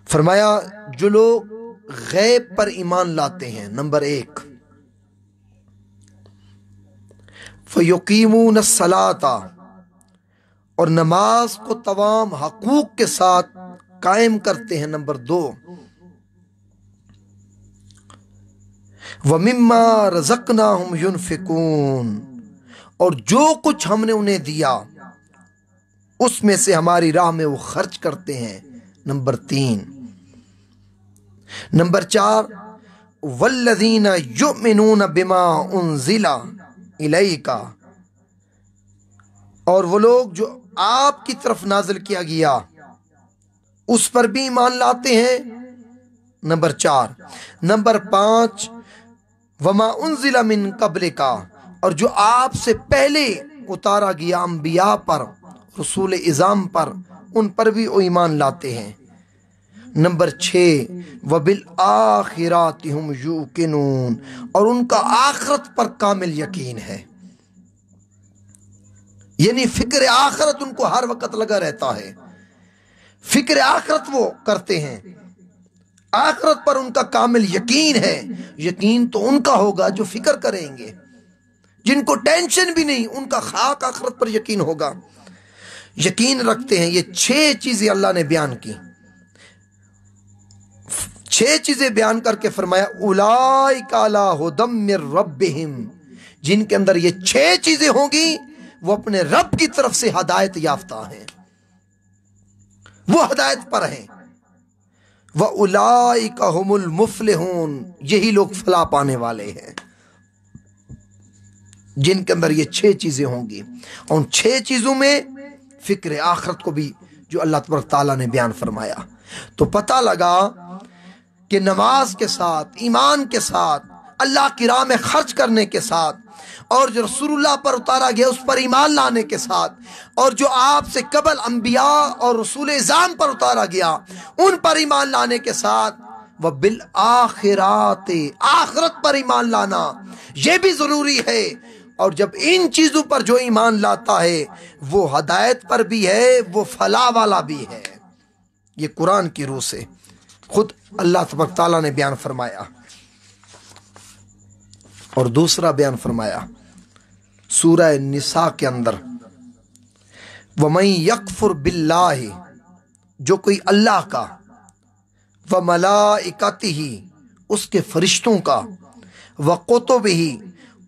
فرمایا جو لوگ غیب پر ایمان لاتے ہیں، نمبر 1، فَيُقِيمُونَ الصَّلَاةَ، اور نماز کو تمام حقوق کے ساتھ قائم کرتے ہیں، نمبر 2، وَمِمَّا رَزَقْنَاهُمْ يُنْفِقُونَ، اور جو کچھ ہم نے انہیں دیا اس میں سے ہماری راہ میں وہ خرچ کرتے ہیں، نمبر 3، نمبر 4 والذین یؤمنون بما انزل الیک، اور وہ لوگ جو آپ کی طرف نازل کیا گیا اس پر بھی ایمان لاتے ہیں، نمبر 4۔ نمبر 5 وما انزل من قبلک، اور جو آپ سے پہلے اتارا گیا انبیاء پر، رسول اعظام پر، ان پر بھی وہ ایمان لاتے ہیں۔ نمبر 6 وبالآخرات ہم یوقنون، اور ان کا آخرت پر کامل یقین ہے، یعنی فکر آخرت ان کو ہر وقت لگا رہتا ہے، فکر آخرت وہ کرتے ہیں، آخرت پر ان کا کامل یقین ہے۔ یقین تو ان کا ہوگا جو فکر کریں گے، جن کو ٹینشن بھی نہیں، ان کا خاک آخرت پر یقین ہوگا، یقین رکھتے ہیں۔ یہ 6 چیزیں اللہ نے بیان کی، 6 چیزیں بیان کر کے فرمایا اولئک علی ھدی من ربہم، جن کے اندر یہ 6 چیزیں ہوں گی وہ اپنے رب کی طرف سے ہدایت یافتہ ہیں، وہ ہدایت پر ہیں۔ وَأُولَئِكَ هُمُ الْمُفْلِحُونَ، یہی لوگ فلاح پانے والے ہیں، جن کے اندر یہ 6 چیزیں ہوں گی۔ اور ان 6 چیزوں میں فکر آخرت کو بھی جو اللہ تبارک تعالیٰ نے بیان فرمایا، تو پتہ لگا کہ نماز کے ساتھ، ایمان کے ساتھ، اللہ کی راہ میں خرچ کرنے کے ساتھ، اور جو رسول اللہ پر اتارا گیا اس پر ایمان لانے کے ساتھ، اور جو آپ سے قبل انبیاء اور رسول اعظام پر اتارا گیا ان پر ایمان لانے کے ساتھ، وبالآخرات، آخرت پر ایمان لانا یہ بھی ضروری ہے۔ اور جب ان چیزوں پر جو ایمان لاتا ہے وہ ہدایت پر بھی ہے، وہ فلاح والا بھی ہے۔ یہ قرآن کی روح سے خود اللہ تبارک تعالیٰ نے بیان فرمایا۔ اور دوسرا بیان فرمایا سورہ نساء کے اندر، وَمَن يَكْفُرْ بِاللَّهِ، جو کوئی اللہ کا، وَمَلَائِكَتِهِ، اس کے فرشتوں کا، وَكُتُبِهِ،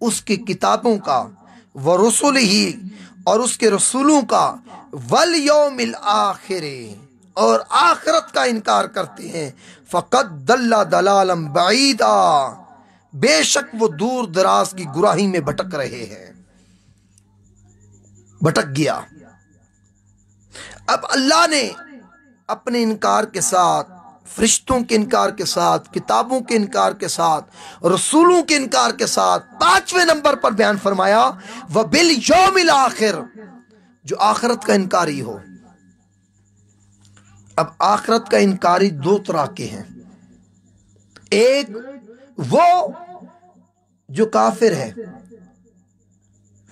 اس کی کتابوں کا، وَرُسُلِهِ، اور اس کے رسولوں کا، وَالْيَوْمِ الْآخِرِ، اور آخرت کا انکار کرتے ہیں، فَقَدْ ضَلَّ ضَلَالًا بَعِيدًا، بے شک وہ دور دراز کی گمراہی میں بھٹک رہے ہیں، بھٹک گیا۔ اب اللہ نے اپنے انکار کے ساتھ، فرشتوں کے انکار کے ساتھ، کتابوں کے انکار کے ساتھ، رسولوں کے انکار کے ساتھ 5ویں نمبر پر بیان فرمایا وَبِالْيَوْمِ الْآخِرِ، جو آخرت کا انکاری ہو۔ اب آخرت کا انکاری 2 طرح کے ہیں، ایک وہ جو کافر ہے،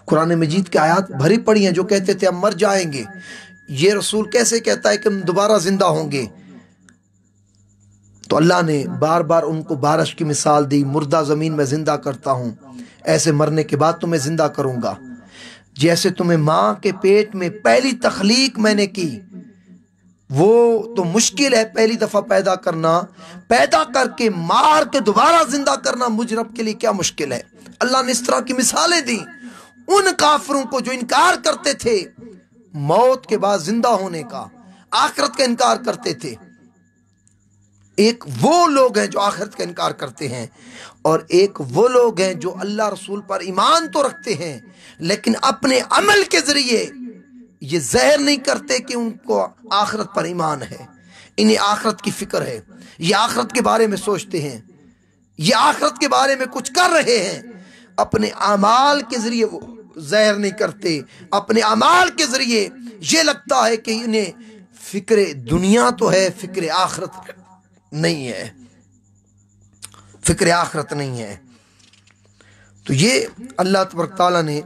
قرآن مجید کی آیات بھری پڑی ہیں، جو کہتے تھے ہم مر جائیں گے، یہ رسول کیسے کہتا ہے کہ ہم دوبارہ زندہ ہوں گے؟ تو اللہ نے بار بار ان کو بارش کی مثال دی، مردہ زمین میں زندہ کرتا ہوں، ایسے مرنے کے بعد تمہیں زندہ کروں گا، جیسے تمہیں ماں کے پیٹ میں پہلی تخلیق میں نے کی، وہ تو مشکل ہے پہلی دفعہ پیدا کرنا، پیدا کر کے مار کے دوبارہ زندہ کرنا مجھ رب کے لیے کیا مشکل ہے۔ اللہ نے اس طرح کی مثالیں دی ان کافروں کو جو انکار کرتے تھے موت کے بعد زندہ ہونے کا، آخرت کا انکار کرتے تھے۔ ایک وہ لوگ ہیں جو آخرت کا انکار کرتے ہیں، اور ایک وہ لوگ ہیں جو اللہ رسول پر ایمان تو رکھتے ہیں لیکن اپنے عمل کے ذریعے یہ ظاہر نہیں کرتے کہ ان کو آخرت پر ایمان ہے، انہیں آخرت کی فکر ہے، یہ آخرت کے بارے میں سوچتے ہیں، یہ آخرت کے بارے میں کچھ کر رہے ہیں، اپنے اعمال کے ذریعے وہ ظاہر نہیں کرتے، اپنے اعمال کے ذریعے یہ لگتا ہے کہ انہیں فکر دنیا تو ہے، فکر آخرت نہیں ہے، فکر آخرت نہیں ہے۔ تو یہ اللہ تبارک تعالیٰ نے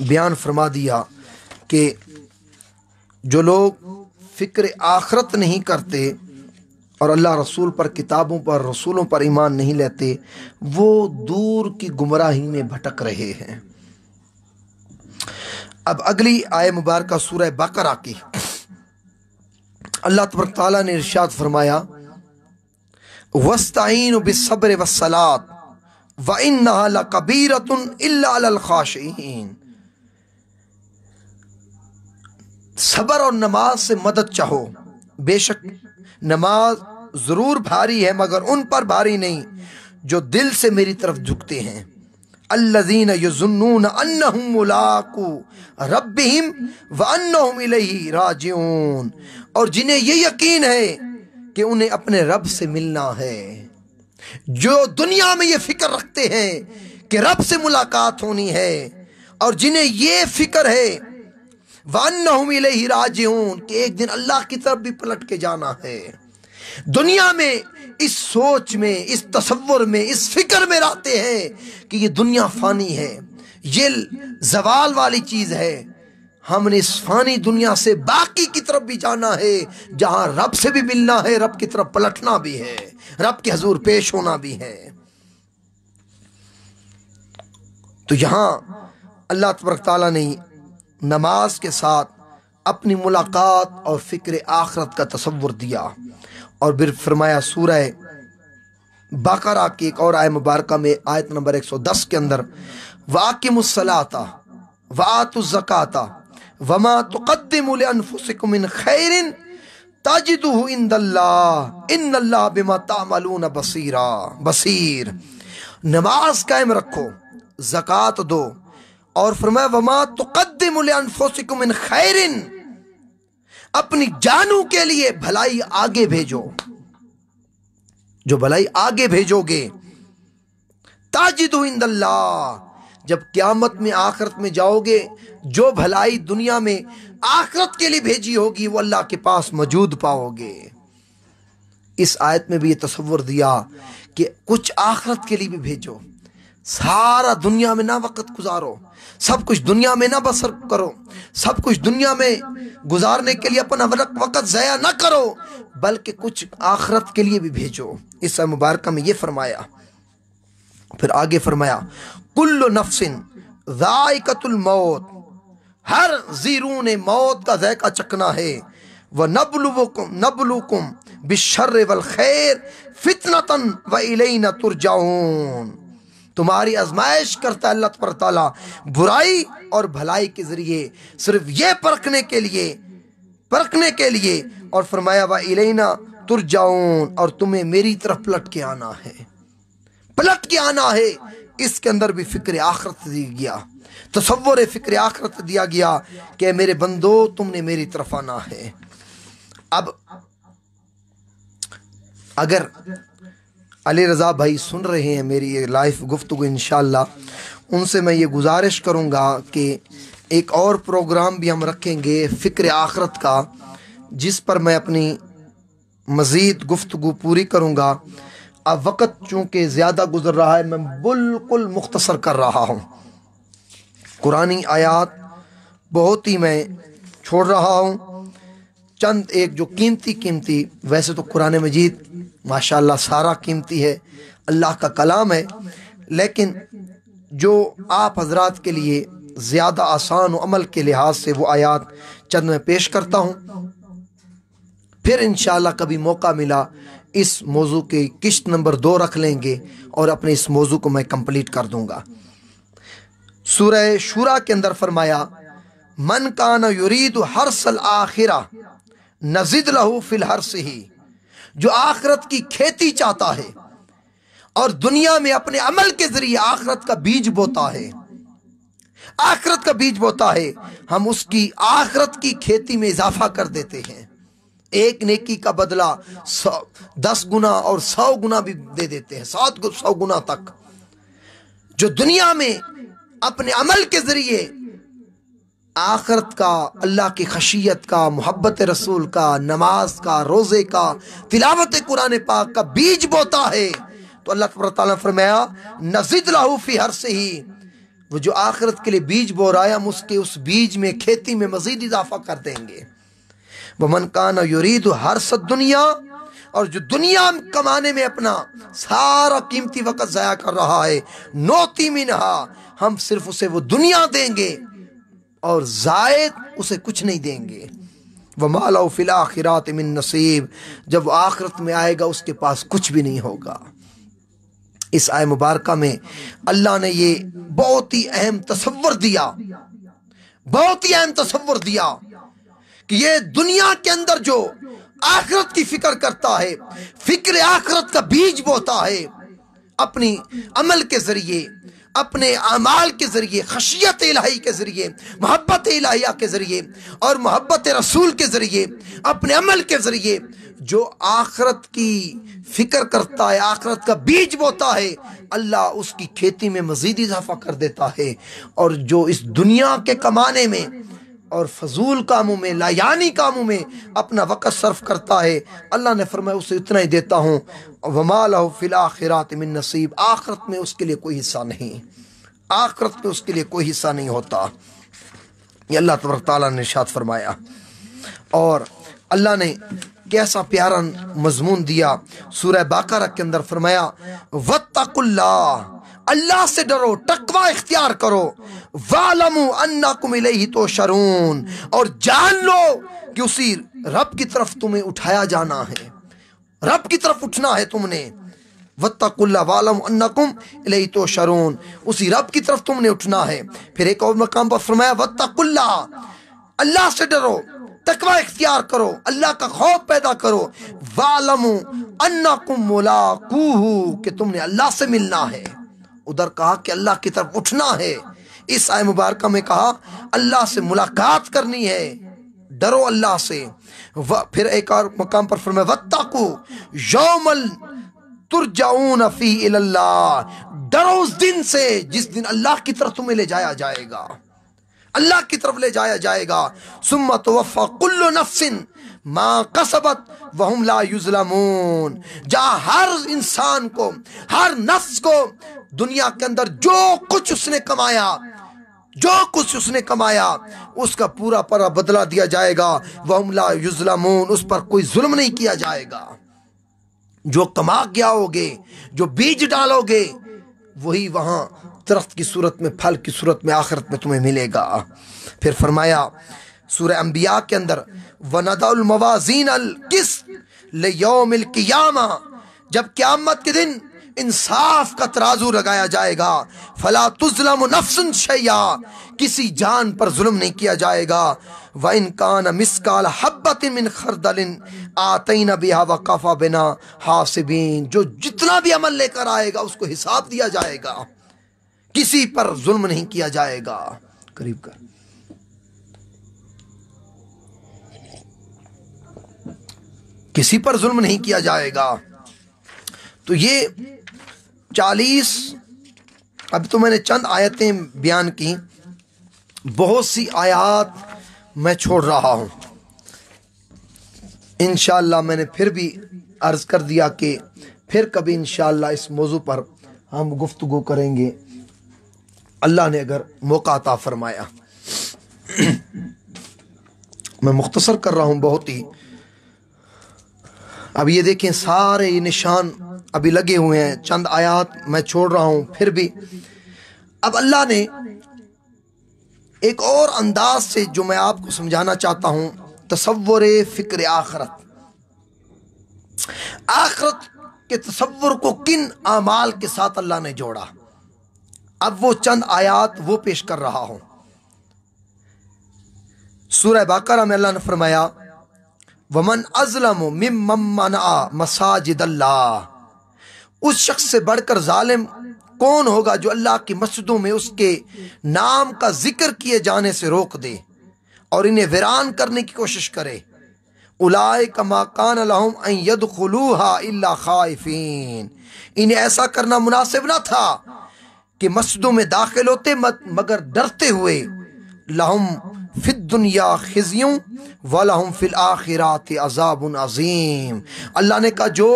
بیان فرما دیا کہ جو لوگ فکر آخرت نہیں کرتے اور اللہ رسول پر، کتابوں پر، رسولوں پر ایمان نہیں لیتے، وہ دور کی گمراہی میں بھٹک رہے ہیں۔ اب اگلی آیہ مبارکہ سورہ بقرہ کی، اللہ تبارک تعالیٰ نے ارشاد فرمایا وَاسْتَعِينُوا بِالصَّبْرِ وَالصَّلَاةِ وَإِنَّهَا لَكَبِيرَةٌ إِلَّا عَلَى الْخَاشِعِينَ، صبر اور نماز سے مدد چاہو، بے شک نماز ضرور بھاری ہے مگر ان پر بھاری نہیں جو دل سے میری طرف جھکتے ہیں۔ الذین یظنون انہم ملاقو ربہم وانہم الیہ راجعون، اور جنہیں یہ یقین ہے کہ انہیں اپنے رب سے ملنا ہے، جو دنیا میں یہ فکر رکھتے ہیں کہ رب سے ملاقات ہونی ہے، اور جنہیں یہ فکر ہے وَأَنَّهُمْ إِلَيْهِ رَاجِعُونَ کہ ایک دن اللہ کی طرف بھی پلٹ کے جانا ہے۔ دنیا میں اس سوچ میں، اس تصور میں، اس فکر میں رہتے ہیں کہ یہ دنیا فانی ہے، یہ زوال والی چیز ہے، ہم نے اس فانی دنیا سے باقی کی طرف بھی جانا ہے جہاں رب سے بھی ملنا ہے، رب کی طرف پلٹنا بھی ہے، رب کے حضور پیش ہونا بھی ہے۔ تو یہاں اللہ تبارک تعالیٰ نے نماز کے ساتھ اپنی ملاقات اور فکر آخرت کا تصور دیا، اور پھر فرمایا سورہ بقرہ کی ایک اور آیت مبارکہ میں آیت نمبر 110 کے اندر وَأَقِیمُوا الصَّلَاةَ وَآتُوا الزَّکَاةَ وَمَا تُقَدِّمُوا لِأَنفُسِکُم مِّن خَیْرٍ تَجِدُوهُ عِندَ اللَّهِ إِنَّ اللَّهَ بِمَا تَعْمَلُونَ بصیر۔ نماز قائم رکھو، زکوٰۃ دو، اور فرمایا وَمَا تُقَدِّمُوا لِأَنفُسِکُم مِّن خَیْرٍ، اپنی جانوں کے لیے بھلائی آگے بھیجو، جو بھلائی آگے بھیجو گے تَجِدُوهُ عِندَ اللَّهِ، جب قیامت میں آخرت میں جاؤ گے جو بھلائی دنیا میں آخرت کے لیے بھیجی ہوگی وہ اللہ کے پاس موجود پاؤ گے۔ اس آیت میں بھی یہ تصور دیا کہ کچھ آخرت کے لیے بھی بھیجو، سارا دنیا میں نہ وقت گزارو، سب کچھ دنیا میں نہ بسر کرو، سب کچھ دنیا میں گزارنے کے لیے اپنا وقت ضائع نہ کرو، بلکہ کچھ آخرت کے لیے بھی بھیجو۔ اس مبارکہ میں یہ فرمایا، پھر آگے فرمایا کل نفس ذائقۃ الموت، ہر زیرون موت کا ذائقہ چکنا ہے، وَنَبْلُوكُمْ بِالشَّرِّ وَالْخَيْرِ فِتْنَةً وَإِلَيْنَا تُرْجَعُونَ، تمہاری آزمائش کرتا ہے اللہ تبارک تعالیٰ برائی اور بھلائی کے ذریعے، صرف یہ پرکھنے کے لیے، اور فرمایا وَإِلَيْنَا تُرْجَعُونَ، اور تمہیں میری طرف پلٹ کے آنا ہے، پلٹ کے آنا ہے۔ اس کے اندر بھی فکر آخرت دیا گیا، تصور فکر آخرت دیا گیا کہ میرے بندو تم نے میری طرف آنا ہے۔ اب اگر علی رضا بھائی سن رہے ہیں میری یہ لائف گفتگو انشاءاللہ، ان سے میں یہ گزارش کروں گا کہ ایک اور پروگرام بھی ہم رکھیں گے فکر آخرت کا، جس پر میں اپنی مزید گفتگو پوری کروں گا۔ اب وقت چونکہ زیادہ گزر رہا ہے، میں بالکل مختصر کر رہا ہوں، قرآنی آیات بہت ہی میں چھوڑ رہا ہوں، چند ایک جو قیمتی، ویسے تو قرآن مجید ماشاءاللہ سارا قیمتی ہے، اللہ کا کلام ہے، لیکن جو آپ حضرات کے لیے زیادہ آسان و عمل کے لحاظ سے وہ آیات چند میں پیش کرتا ہوں، پھر انشاءاللہ کبھی موقع ملا اس موضوع کی قسط نمبر 2 رکھ لیں گے اور اپنے اس موضوع کو میں کمپلیٹ کر دوں گا۔ سورہ شورى کے اندر فرمایا من کان یرید حرث الآخرہ نزد لہ فی الحرثہ، جو آخرت کی کھیتی چاہتا ہے اور دنیا میں اپنے عمل کے ذریعے آخرت کا بیج بوتا ہے، آخرت کا بیج بوتا ہے، ہم اس کی آخرت کی کھیتی میں اضافہ کر دیتے ہیں، ایک نیکی کا بدلہ 10 گنا اور 100 گنا بھی دے دیتے ہیں، 100 گنا تک۔ جو دنیا میں اپنے عمل کے ذریعے آخرت کا، اللہ کی خشیت کا، محبت رسول کا، نماز کا، روزے کا، تلاوت قرآن پاک کا بیج بوتا ہے، تو اللہ تبارک تعالیٰ نے فرمایا نزد لہ فی حرثہ، وہ جو آخرت کے لیے بیج بو رہا ہے ہم اس بیج میں، کھیتی میں مزید اضافہ کر دیں گے۔ وَمَنْ كَانَ يُرِيدُ حَرْثَ الدُّنْيَا، اور جو دنیا کمانے میں اپنا سارا قیمتی وقت ضائع کر رہا ہے، نُؤْتِي مِنْهَا، ہم صرف اسے وہ دنیا دیں گے اور زائد اسے کچھ نہیں دیں گے۔ وَمَا لَهُ فِي الْآخِرَةِ مِن نَصِيبٍ، جب وہ آخرت میں آئے گا اس کے پاس کچھ بھی نہیں ہوگا۔ اس آیت مبارکہ میں اللہ نے یہ بہت ہی اہم تصور دیا، بہت ہی اہم تصور دیا کہ یہ دنیا کے اندر جو آخرت کی فکر کرتا ہے، فکر آخرت کا بیج بوتا ہے، اپنی عمل کے ذریعے، اپنے اعمال کے ذریعے، خشیت الہی کے ذریعے، محبت الہیہ کے ذریعے اور محبت رسول کے ذریعے، اپنے عمل کے ذریعے جو آخرت کی فکر کرتا ہے، آخرت کا بیج بوتا ہے، اللہ اس کی کھیتی میں مزید اضافہ کر دیتا ہے۔ اور جو اس دنیا کے کمانے میں اور فضول کاموں میں، لایانی کاموں میں اپنا وقت صرف کرتا ہے، اللہ نے فرمایا اسے اتنا ہی دیتا ہوں، وَمَا لَهُ فِي الْآخِرَاتِ مِن نَصِیب، آخرت میں اس کے لیے کوئی حصہ نہیں، آخرت میں اس کے لیے کوئی حصہ نہیں ہوتا۔ یہ اللہ تبارک تعالیٰ نے ارشاد فرمایا۔ اور اللہ نے کیسا پیارا مضمون دیا سورہ بقرہ کے اندر، فرمایا وَاتَّقُوا اللَّهَ، اللہ سے ڈرو، تقوی اختیار کرو، وَاعْلَمُوا أَنَّكُمْ إِلَيْهِ تُحْشَرُونَ، اور جان لو کہ اسی رب کی طرف تمہیں اٹھایا جانا ہے، رب کی طرف اٹھنا ہے تم نے۔ وَاتَّقُوا اللَّهَ وَاعْلَمُوا أَنَّكُمْ إِلَيْهِ تُحْشَرُونَ، اسی رب کی طرف تم نے اٹھنا ہے۔ پھر ایک اور مقام پر فرمایا وَاتَّقُوا اللَّهَ، اللہ سے ڈرو، تقوی اختیار کرو، اللہ کا خوف پیدا کرو، وَاعْلَمُوا أَنَّكُمْ مُلَاقُوهُ، کہ تم نے اللہ سے ملنا ہے۔ ادھر کہا کہ اللہ کی طرف اٹھنا ہے، اس آیہ مبارکہ میں کہا اللہ سے ملاقات کرنی ہے، ڈرو اللہ سے۔ پھر ایک اور مقام پر فرمایا وَاتَّقُوا يَوْمًا تُرْجَعُونَ فِيهِ إِلَى اللَّهِ، ڈرو اس دن سے جس دن اللہ کی طرف تمہیں لے جایا جائے گا، اللہ کی طرف لے جایا جائے گا۔ ثُمَّ تُوَفَّى كُلُّ نَفْسٍ مَا كَسَبَتْ وَهُمْ لَا يُظْلَمُونَ، جہاں ہر انسان کو، ہر نفس کو دنیا کے اندر جو کچھ اس نے کمایا، جو کچھ اس نے کمایا اس کا پورا پورا بدلہ دیا جائے گا۔ وَهُمْ لَا يُظْلَمُونَ، اس پر کوئی ظلم نہیں کیا جائے گا۔ جو کما کے آؤ گے، جو بیج ڈالو گے، وہی وہاں درخت کی صورت میں، پھل کی صورت میں آخرت میں تمہیں ملے گا۔ پھر فرمایا سورہ انبیاء کے اندر وَنَضَعُ الْمَوَازِينَ الْقِسْطَ لِيَوْمِ الْقِیَامَةِ، جب قیامت کے دن انصاف کا ترازو لگایا جائے گا، فَلَا تُظْلَمُ نَفْسٌ شَيْئًا، کسی جان پر ظلم نہیں کیا جائے گا۔ وَإِنْ كَانَ مِثْقَالَ حَبَّةٍ مِّنْ خَرْدَلٍ آتَيْنَا بِهَا وَكَفَىٰ بِنَا حَاسِبِينَ، جو جتنا بھی عمل لے کر آئے گا اس کو حساب دیا جائے گا، کسی پر ظلم نہیں کیا جائے گا۔ قریب کر، کسی پر ظلم نہیں کیا جائے گا۔ تو یہ 40، اب تو میں نے چند آیتیں بیان کی، بہت سی آیات میں چھوڑ رہا ہوں۔ انشاءاللہ میں نے پھر بھی عرض کر دیا کہ پھر کبھی انشاءاللہ اس موضوع پر ہم گفتگو کریں گے، اللہ نے اگر موقع عطا فرمایا۔ میں مختصر کر رہا ہوں بہت ہی۔ اب یہ دیکھیں سارے یہ نشان ابھی لگے ہوئے ہیں، چند آیات میں چھوڑ رہا ہوں پھر بھی۔ اب اللہ نے ایک اور انداز سے جو میں آپ کو سمجھانا چاہتا ہوں، تصور فکر آخرت، آخرت کے تصور کو کن اعمال کے ساتھ اللہ نے جوڑا، اب وہ چند آیات وہ پیش کر رہا ہوں۔ سورہ بقرہ میں اللہ نے فرمایا وَمَنْ أَظْلَمُ مِمَّنْ مَنَعَ مَسَاجِدَ اللَّهِ، اس شخص سے بڑھ کر ظالم کون ہوگا جو اللہ کی مسجدوں میں اس کے نام کا ذکر کیے جانے سے روک دے اور انہیں ویران کرنے کی کوشش کرے۔ أُولَٰئِكَ مَا كَانَ لَهُمْ أَن يَدْخُلُوهَا إِلَّا خَائِفِينَ، انہیں ایسا کرنا مناسب نہ تھا کہ مسجدوں میں داخل ہوتے مگر ڈرتے ہوئے۔ لَهُمْ فِي الدُّنْيَا خِزْيٌ وَلَهُمْ فِي الْآخِرَةِ عَذَابٌ عَظِيمٌ، اللہ نے کہا جو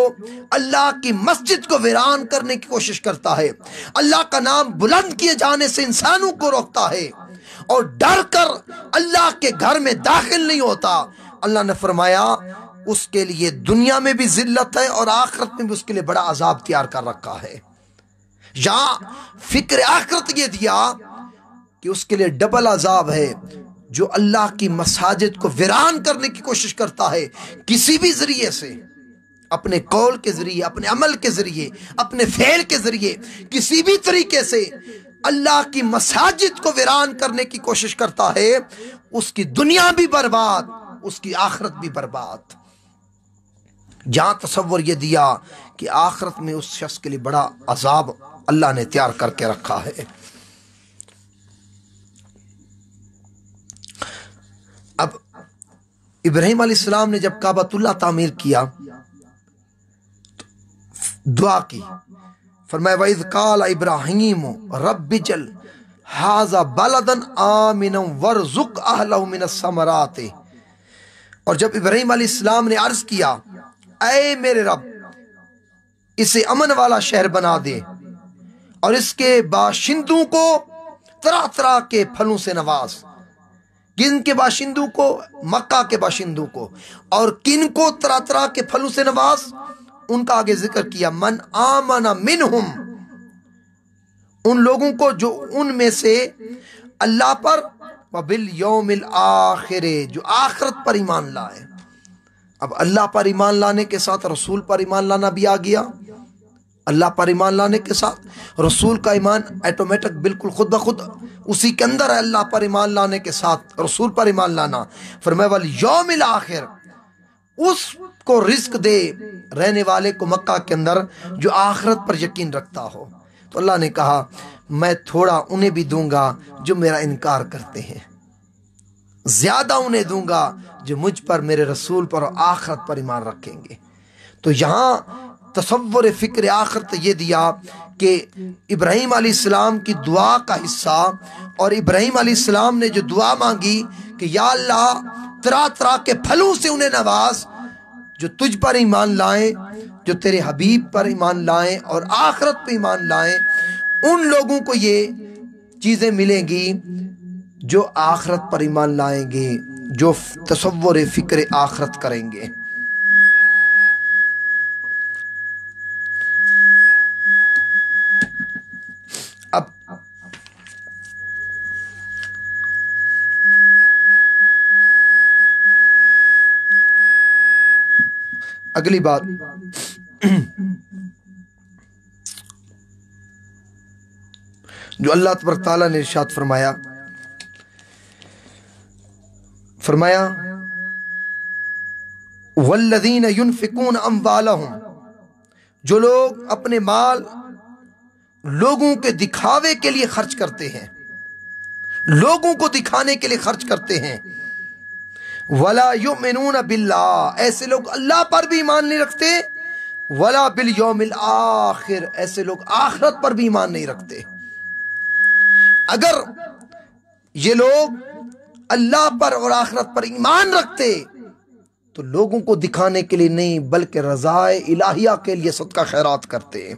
اللہ کی مسجد کو ویران کرنے کی کوشش کرتا ہے، اللہ کا نام بلند کیے جانے سے انسانوں کو روکتا ہے اور ڈر کر اللہ کے گھر میں داخل نہیں ہوتا، اللہ نے فرمایا اس کے لیے دنیا میں بھی ذلت ہے اور آخرت میں بھی اس کے لیے بڑا عذاب تیار کر رکھا ہے۔ یا فکر آخرت یہ دیا کہ اس کے لیے ڈبل عذاب ہے، جو اللہ کی مساجد کو ویران کرنے کی کوشش کرتا ہے کسی بھی ذریعے سے، اپنے قول کے ذریعے، اپنے عمل کے ذریعے، اپنے فعل کے ذریعے، کسی بھی طریقے سے اللہ کی مساجد کو ویران کرنے کی کوشش کرتا ہے، اس کی دنیا بھی برباد، اس کی آخرت بھی برباد۔ جہاں تصور یہ دیا کہ آخرت میں اس شخص کے لیے بڑا عذاب اللہ نے تیار کر کے رکھا ہے۔ اب ابراہیم علیہ السلام نے جب کعبۃ اللہ تعمیر کیا دعا کی، فرمایا وَإِذْ قَالَ إِبْرَاهِيمُ رَبِّ اجْعَلْ هَٰذَا بَلَدًا آمِنًا وَارْزُقْ أَهْلَهُ مِنَ الثَّمَرَاتِ۔ اور جب ابراہیم علیہ السلام نے عرض کیا اے میرے رب اسے امن والا شہر بنا دے اور اس کے باشندوں کو طرح طرح کے پھلوں سے نواز، کن کے باشندوں کو؟ مکہ کے باشندوں کو، اور کن کو طرح طرح کے پھلوں سے نواز؟ ان کا آگے ذکر کیا من آمن منہم، ان لوگوں کو جو ان میں سے اللہ پر وبالیوم الآخر، جو آخرت پر ایمان لائے۔ اب اللہ پر ایمان لانے کے ساتھ رسول پر ایمان لانا بھی آ گیا۔ اللہ پر ایمان لانے کے ساتھ رسول کا ایمان ایٹومیٹک بالکل خود بخود اسی کے اندر ہے۔ اللہ پر ایمان لانے کے ساتھ رسول پر ایمان لانا۔ فرمایا والیوم الآخر، اس کو رزق دے رہنے والے کو مکہ کے اندر جو آخرت پر یقین رکھتا ہو۔ تو اللہ نے کہا میں تھوڑا انہیں بھی دوں گا جو میرا انکار کرتے ہیں، زیادہ انہیں دوں گا جو مجھ پر، میرے رسول پر اور آخرت پر ایمان رکھیں گے۔ تو یہاں تصور فکر آخرت یہ دیا کہ ابراہیم علیہ السلام کی دعا کا حصہ، اور ابراہیم علیہ السلام نے جو دعا مانگی کہ یا اللہ طرح طرح کے پھلوں سے انہیں نواز جو تجھ پر ایمان لائیں، جو تیرے حبیب پر ایمان لائیں اور آخرت پر ایمان لائیں، ان لوگوں کو یہ چیزیں ملیں گی جو آخرت پر ایمان لائیں گے، جو تصور فکر آخرت کریں گے۔ اب اگلی بات جو اللہ تبارک تعالیٰ نے ارشاد فرمایا والذین ينفقون اموالهم، جو لوگ اپنے مال لوگوں کے دکھاوے کے لیے خرچ کرتے ہیں، لوگوں کو دکھانے کے لیے خرچ کرتے ہیں، ولا یؤمنون باللہ، ایسے لوگ اللہ پر بھی ایمان نہیں رکھتے، ولا بالیوم الآخر، ایسے لوگ آخرت پر بھی ایمان نہیں رکھتے۔ اگر یہ لوگ اللہ پر اور آخرت پر ایمان رکھتے تو لوگوں کو دکھانے کے لیے نہیں بلکہ رضائے الہیہ کے لیے صدقہ خیرات کرتے۔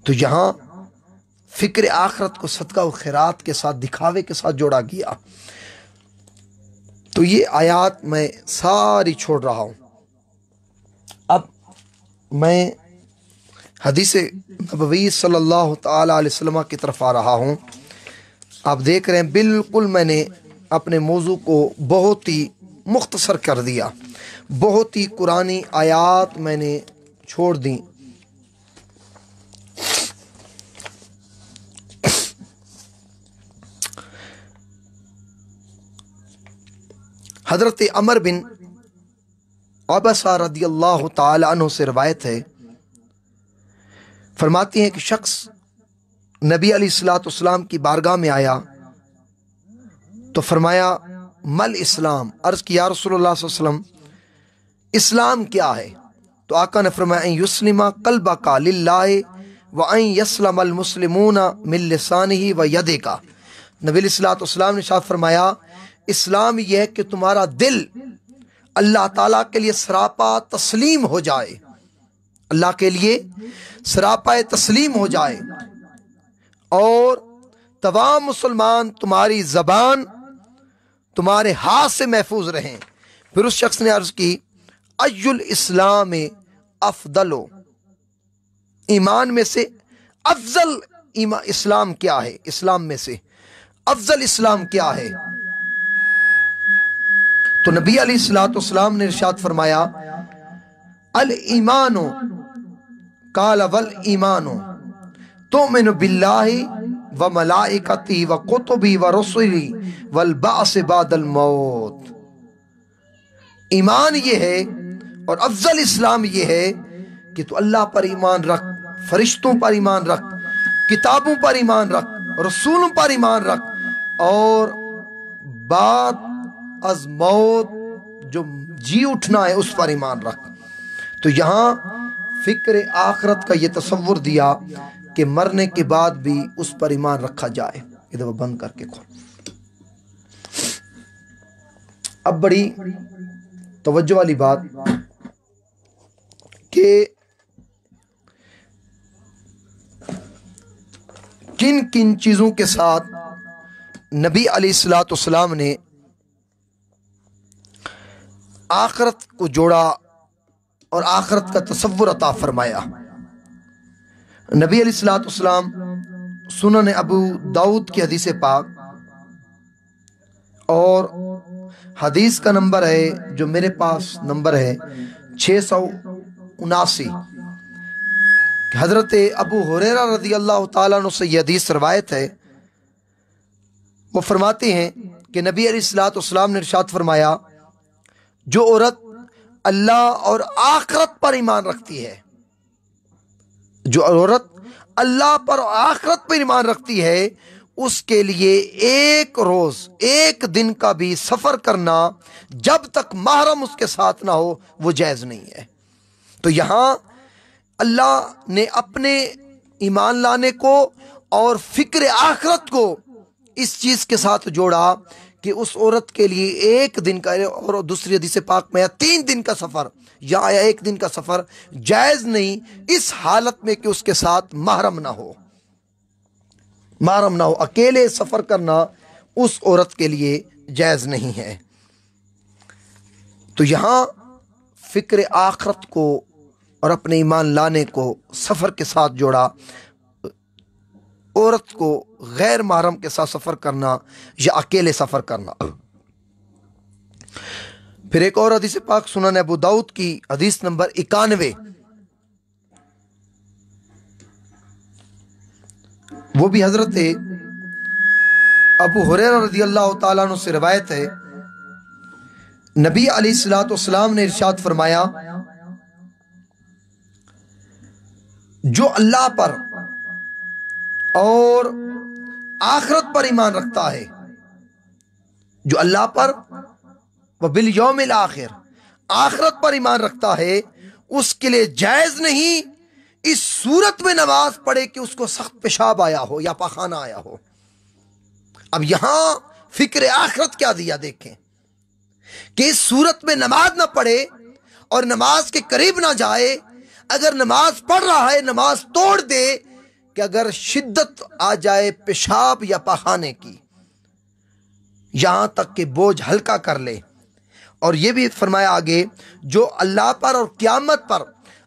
تو یہاں فکر آخرت کو صدقہ و خیرات کے ساتھ، دکھاوے کے ساتھ جوڑا گیا۔ تو یہ آیات میں ساری چھوڑ رہا ہوں، اب میں حدیث نبوی صلی اللہ تعالی علیہ وسلم کی طرف آ رہا ہوں۔ آپ دیکھ رہے ہیں بالکل میں نے اپنے موضوع کو بہت ہی مختصر کر دیا، بہت ہی قرآنی آیات میں نے چھوڑ دیں۔ حضرت عمر بن عبسہ رضی اللہ تعالی عنہ سے روایت ہے، فرماتی ہیں کہ شخص نبی علیہ السلام کی بارگاہ میں آیا تو فرمایا مل اسلام، عرض کیا رسول اللہ صلی اللہ علیہ وسلم اسلام کیا ہے؟ تو آقا نے فرمایا ان یسلم قلبک للہ وان یسلم المسلمون من لسانہ و یدک۔ نبی علیہ السلام نے ارشاد فرمایا اسلام یہ ہے کہ تمہارا دل اللہ تعالیٰ کے لیے سراپا تسلیم ہو جائے، اللہ کے لیے سراپا تسلیم ہو جائے، اور تمام مسلمان تمہاری زبان تمہارے ہاتھ سے محفوظ رہیں۔ پھر اس شخص نے عرض کی ای الاسلام افضل، ایمان میں سے افضل اسلام کیا ہے؟ اسلام میں سے افضل اسلام کیا ہے؟ تو نبی علیہ السلام نے ارشاد فرمایا الایمان، قال والایمان تؤمن باللہ وملائکتہ وکتبہ ورسلہ والبعث بعد الموت۔ ایمان یہ ہے اور افضل اسلام یہ ہے کہ تو اللہ پر ایمان رکھ، فرشتوں پر ایمان رکھ، کتابوں پر ایمان رکھ، رسولوں پر ایمان رکھ، اور بعد از موت جو جی اٹھنا ہے اس پر ایمان رکھ۔ تو یہاں فکر آخرت کا یہ تصور دیا کہ مرنے کے بعد بھی اس پر ایمان رکھا جائے۔ یہ دفعہ بند کر کے کھول۔ اب بڑی توجہ والی بات کہ کن کن چیزوں کے ساتھ نبی علیہ السلام نے آخرت کو جوڑا اور آخرت کا تصور عطا فرمایا۔ نبی علیہ السلام سنن ابو داؤد کی حدیث پاک اور حدیث کا نمبر ہے جو میرے پاس نمبر ہے 679، حضرت ابو ہریرہ رضی اللہ تعالیٰ عنہ سے یہ حدیث روایت ہے۔ وہ فرماتے ہیں کہ نبی علیہ السلام نے ارشاد فرمایا، جو عورت اللہ اور آخرت پر ایمان رکھتی ہے، جو عورت اللہ پر اور آخرت پر ایمان رکھتی ہے، اس کے لیے ایک روز، ایک دن کا بھی سفر کرنا جب تک محرم اس کے ساتھ نہ ہو وہ جائز نہیں ہے۔ تو یہاں اللہ نے اپنے ایمان لانے کو اور فکر آخرت کو اس چیز کے ساتھ جوڑا کہ اس عورت کے لیے ایک دن کا، اور دوسری حدیث پاک میں 3 دن کا سفر یا ایک دن کا سفر جائز نہیں، اس حالت میں کہ اس کے ساتھ محرم نہ ہو۔ محرم نہ ہو، اکیلے سفر کرنا اس عورت کے لیے جائز نہیں ہے۔ تو یہاں فکر آخرت کو اور اپنے ایمان لانے کو سفر کے ساتھ جوڑا۔ عورت کو غیر محرم کے ساتھ سفر کرنا یا اکیلے سفر کرنا۔ پھر ایک اور حدیث پاک سنن ابو داؤد کی حدیث نمبر 91، وہ بھی حضرت ابو ہریرہ رضی اللہ تعالیٰ عنہ سے روایت ہے۔ نبی علیہ السلام نے ارشاد فرمایا، جو اللہ پر اور آخرت پر ایمان رکھتا ہے، جو اللہ پر وبالیوم الآخر، آخرت پر ایمان رکھتا ہے، اس کے لیے جائز نہیں اس صورت میں نماز پڑھے کہ اس کو سخت پیشاب آیا ہو یا پاخانہ آیا ہو۔ اب یہاں فکر آخرت کیا دیا دیکھیں کہ اس صورت میں نماز نہ پڑھے اور نماز کے قریب نہ جائے۔ اگر نماز پڑھ رہا ہے نماز توڑ دے کہ اگر شدت آ جائے پیشاب یا پاخانے کی، یہاں تک کہ بوجھ ہلکا کر لے۔ اور یہ بھی فرمایا آگے، جو اللہ پر اور قیامت پر،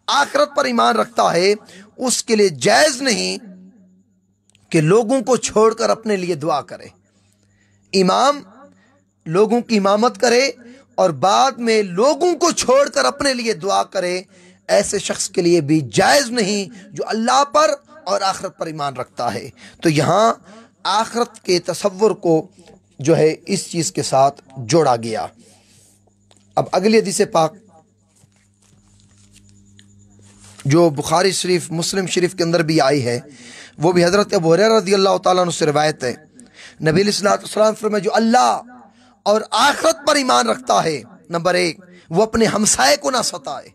آخرت پر ایمان رکھتا ہے، اس کے لیے جائز نہیں کہ لوگوں کو چھوڑ کر اپنے لیے دعا کرے۔ امام لوگوں کی امامت کرے اور بعد میں لوگوں کو چھوڑ کر اپنے لیے دعا کرے، ایسے شخص کے لیے بھی جائز نہیں جو اللہ پر اور آخرت پر ایمان رکھتا ہے۔ تو یہاں آخرت کے تصور کو جو ہے اس چیز کے ساتھ جوڑا گیا۔ اب اگلی حدیث پاک جو بخاری شریف، مسلم شریف کے اندر بھی آئی ہے، وہ بھی حضرت ابو ہریرہ رضی اللہ تعالیٰ عنہ سے روایت ہے۔ نبی علیہ السلام فرمایا، جو اللہ اور آخرت پر ایمان رکھتا ہے، نمبر 1 وہ اپنے ہمسائے کو نہ ستائے۔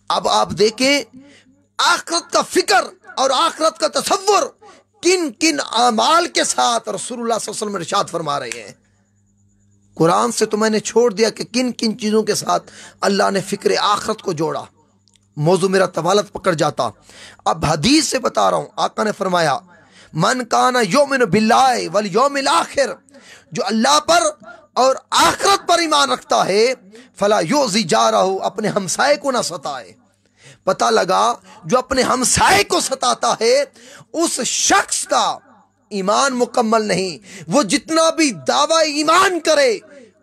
اب آپ دیکھیں آخرت کا فکر اور آخرت کا تصور کن کن اعمال کے ساتھ رسول اللہ صلی اللہ علیہ وسلم ارشاد فرما رہے ہیں۔ قرآن سے تو میں نے چھوڑ دیا کہ کن کن چیزوں کے ساتھ اللہ نے فکر آخرت کو جوڑا، موضوع میرا طوالت پکڑ جاتا۔ اب حدیث سے بتا رہا ہوں، آقا نے فرمایا، من کان یؤمن باللہ والیوم الآخر، جو اللہ پر اور آخرت پر ایمان رکھتا ہے، فلا یؤذی جارہ، اپنے ہمسائے کو نہ ستائے۔ پتہ لگا جو اپنے ہمسائے کو ستاتا ہے اس شخص کا ایمان مکمل نہیں۔ وہ جتنا بھی دعویٰ ایمان کرے،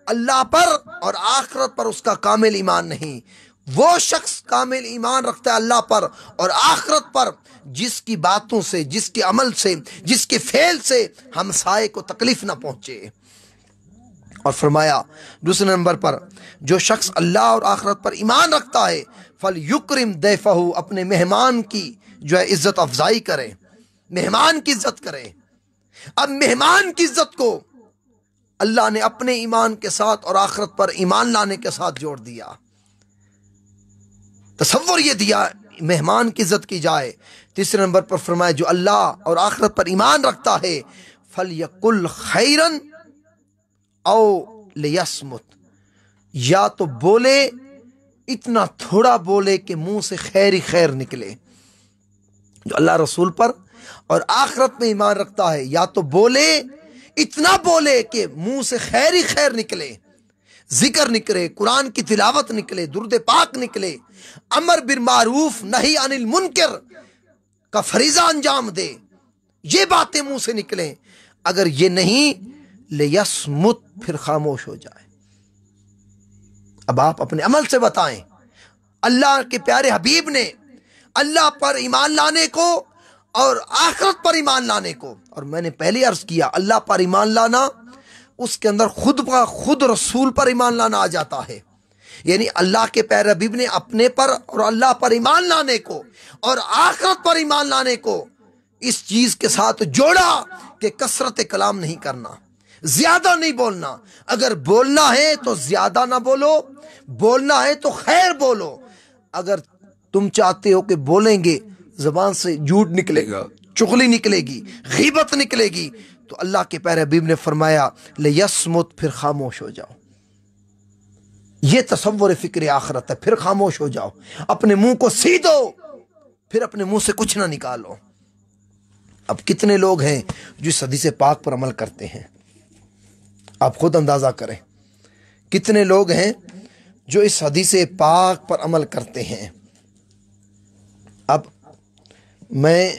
اللہ پر اور آخرت پر اس کا کامل ایمان نہیں۔ وہ شخص کامل ایمان رکھتا ہے اللہ پر اور آخرت پر جس کی باتوں سے، جس کے عمل سے، جس کے فعل سے ہمسائے کو تکلیف نہ پہنچے۔ اور فرمایا دوسرے نمبر پر جو شخص اللہ اور آخرت پر ایمان رکھتا ہے فَلْيُكْرِمْ ضَيْفَهُ، اپنے مہمان کی جو ہے عزت افزائی کرے، مہمان کی عزت کرے۔ اب مہمان کی عزت کو اللہ نے اپنے ایمان کے ساتھ اور آخرت پر ایمان لانے کے ساتھ جوڑ دیا۔ تصور یہ دیا مہمان کی عزت کی جائے۔ تیسرے نمبر پر فرمایا جو اللہ اور آخرت پر ایمان رکھتا ہے فَلْيَقُلْ خَيْرًا او لِيَصْمُتْ، یا تو بولے، اتنا تھوڑا بولے کہ منہ سے خیر ہی خیر نکلے۔ جو اللہ رسول پر اور آخرت میں ایمان رکھتا ہے یا تو بولے، اتنا بولے کہ منہ سے خیر ہی خیر نکلے، ذکر نکلے، قرآن کی تلاوت نکلے، درود پاک نکلے، امر بالمعروف نہی عن المنکر کا فریضہ انجام دے، یہ باتیں منہ سے نکلیں۔ اگر یہ نہیں لیسمت، پھر خاموش ہو جائے۔ اب آپ اپنے عمل سے بتائیں، اللہ کے پیارے حبیب نے اللہ پر ایمان لانے کو اور آخرت پر ایمان لانے کو، اور میں نے پہلے عرض کیا اللہ پر ایمان لانا، اس کے اندر خود رسول پر ایمان لانا آ جاتا ہے، یعنی اللہ کے پیارے حبیب نے اپنے پر اور اللہ پر ایمان لانے کو اور آخرت پر ایمان لانے کو اس چیز کے ساتھ جوڑا کہ کثرت کلام نہیں کرنا، زیادہ نہیں بولنا۔ اگر بولنا ہے تو زیادہ نہ بولو، بولنا ہے تو خیر بولو۔ اگر تم چاہتے ہو کہ بولیں گے زبان سے جھوٹ نکلے گا، چغلی نکلے گی، غیبت نکلے گی، تو اللہ کے پیارے حبیب نے فرمایا لیسمت، پھر خاموش ہو جاؤ۔ یہ تصور فکر آخرت ہے، پھر خاموش ہو جاؤ، اپنے منہ کو سی دو، پھر اپنے منہ سے کچھ نہ نکالو۔ اب کتنے لوگ ہیں جو اس حدیث پاک پر عمل کرتے ہیں، آپ خود اندازہ کریں کتنے لوگ ہیں جو اس حدیث پاک پر عمل کرتے ہیں۔ اب میں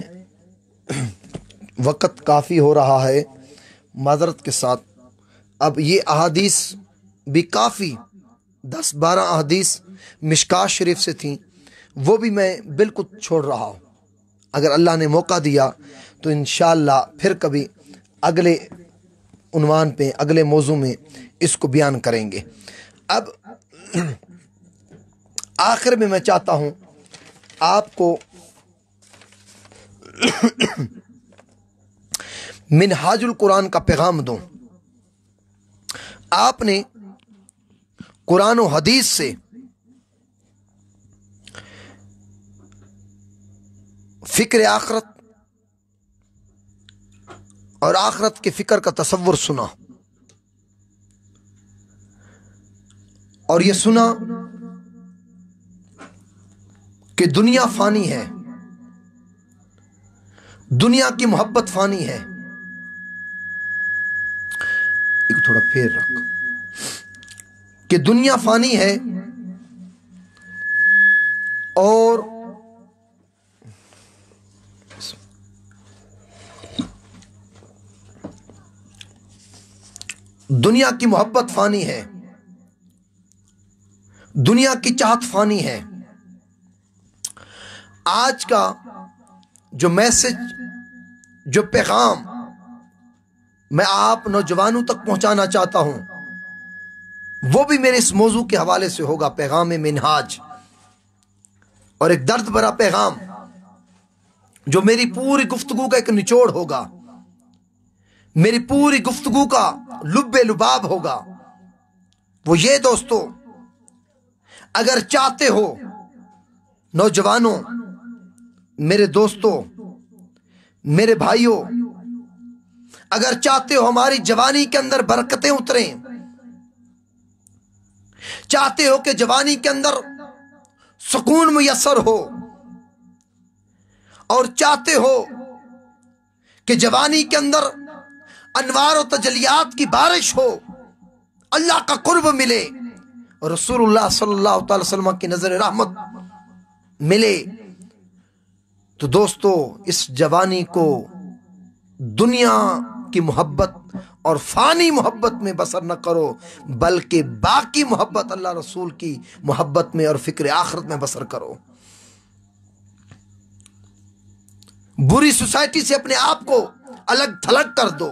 وقت کافی ہو رہا ہے، معذرت کے ساتھ اب یہ احادیث بھی کافی 10-12 احادیث مشکات شریف سے تھیں، وہ بھی میں بالکل چھوڑ رہا ہوں۔ اگر اللہ نے موقع دیا تو انشاءاللہ پھر کبھی اگلے عنوان پہ، اگلے موضوع میں اس کو بیان کریں گے۔ اب آخر میں میں چاہتا ہوں آپ کو منہاج القرآن کا پیغام دوں۔ آپ نے قرآن و حدیث سے فکر آخرت اور آخرت کے فکر کا تصور سنا، اور یہ سنا کہ دنیا فانی ہے، دنیا کی محبت فانی ہے۔ ایک تھوڑا پھیر رکھ، کہ دنیا فانی ہے اور دنیا کی محبت فانی ہے، دنیا کی چاہت فانی ہے۔ آج کا جو میسج، جو پیغام میں آپ نوجوانوں تک پہنچانا چاہتا ہوں، وہ بھی میرے اس موضوع کے حوالے سے ہوگا، پیغام منہاج، اور ایک درد بھرا پیغام جو میری پوری گفتگو کا ایک نچوڑ ہوگا، میری پوری گفتگو کا لب لباب ہوگا۔ وہ یہ دوستو، اگر چاہتے ہو نوجوانوں، میرے دوستوں، میرے بھائیوں، اگر چاہتے ہو ہماری جوانی کے اندر برکتیں اتریں، چاہتے ہو کہ جوانی کے اندر سکون میسر ہو، اور چاہتے ہو کہ جوانی کے اندر انوار و تجلیات کی بارش ہو، اللہ کا قرب ملے، رسول اللہ صلی اللہ تعالی وسلم کی نظر رحمت ملے، تو دوستو اس جوانی کو دنیا کی محبت اور فانی محبت میں بسر نہ کرو، بلکہ باقی محبت اللہ رسول کی محبت میں اور فکر آخرت میں بسر کرو۔ بری سوسائٹی سے اپنے آپ کو الگ تھلگ کر دو۔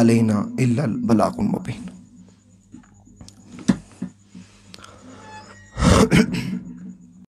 علینا الا البلاغ المبین۔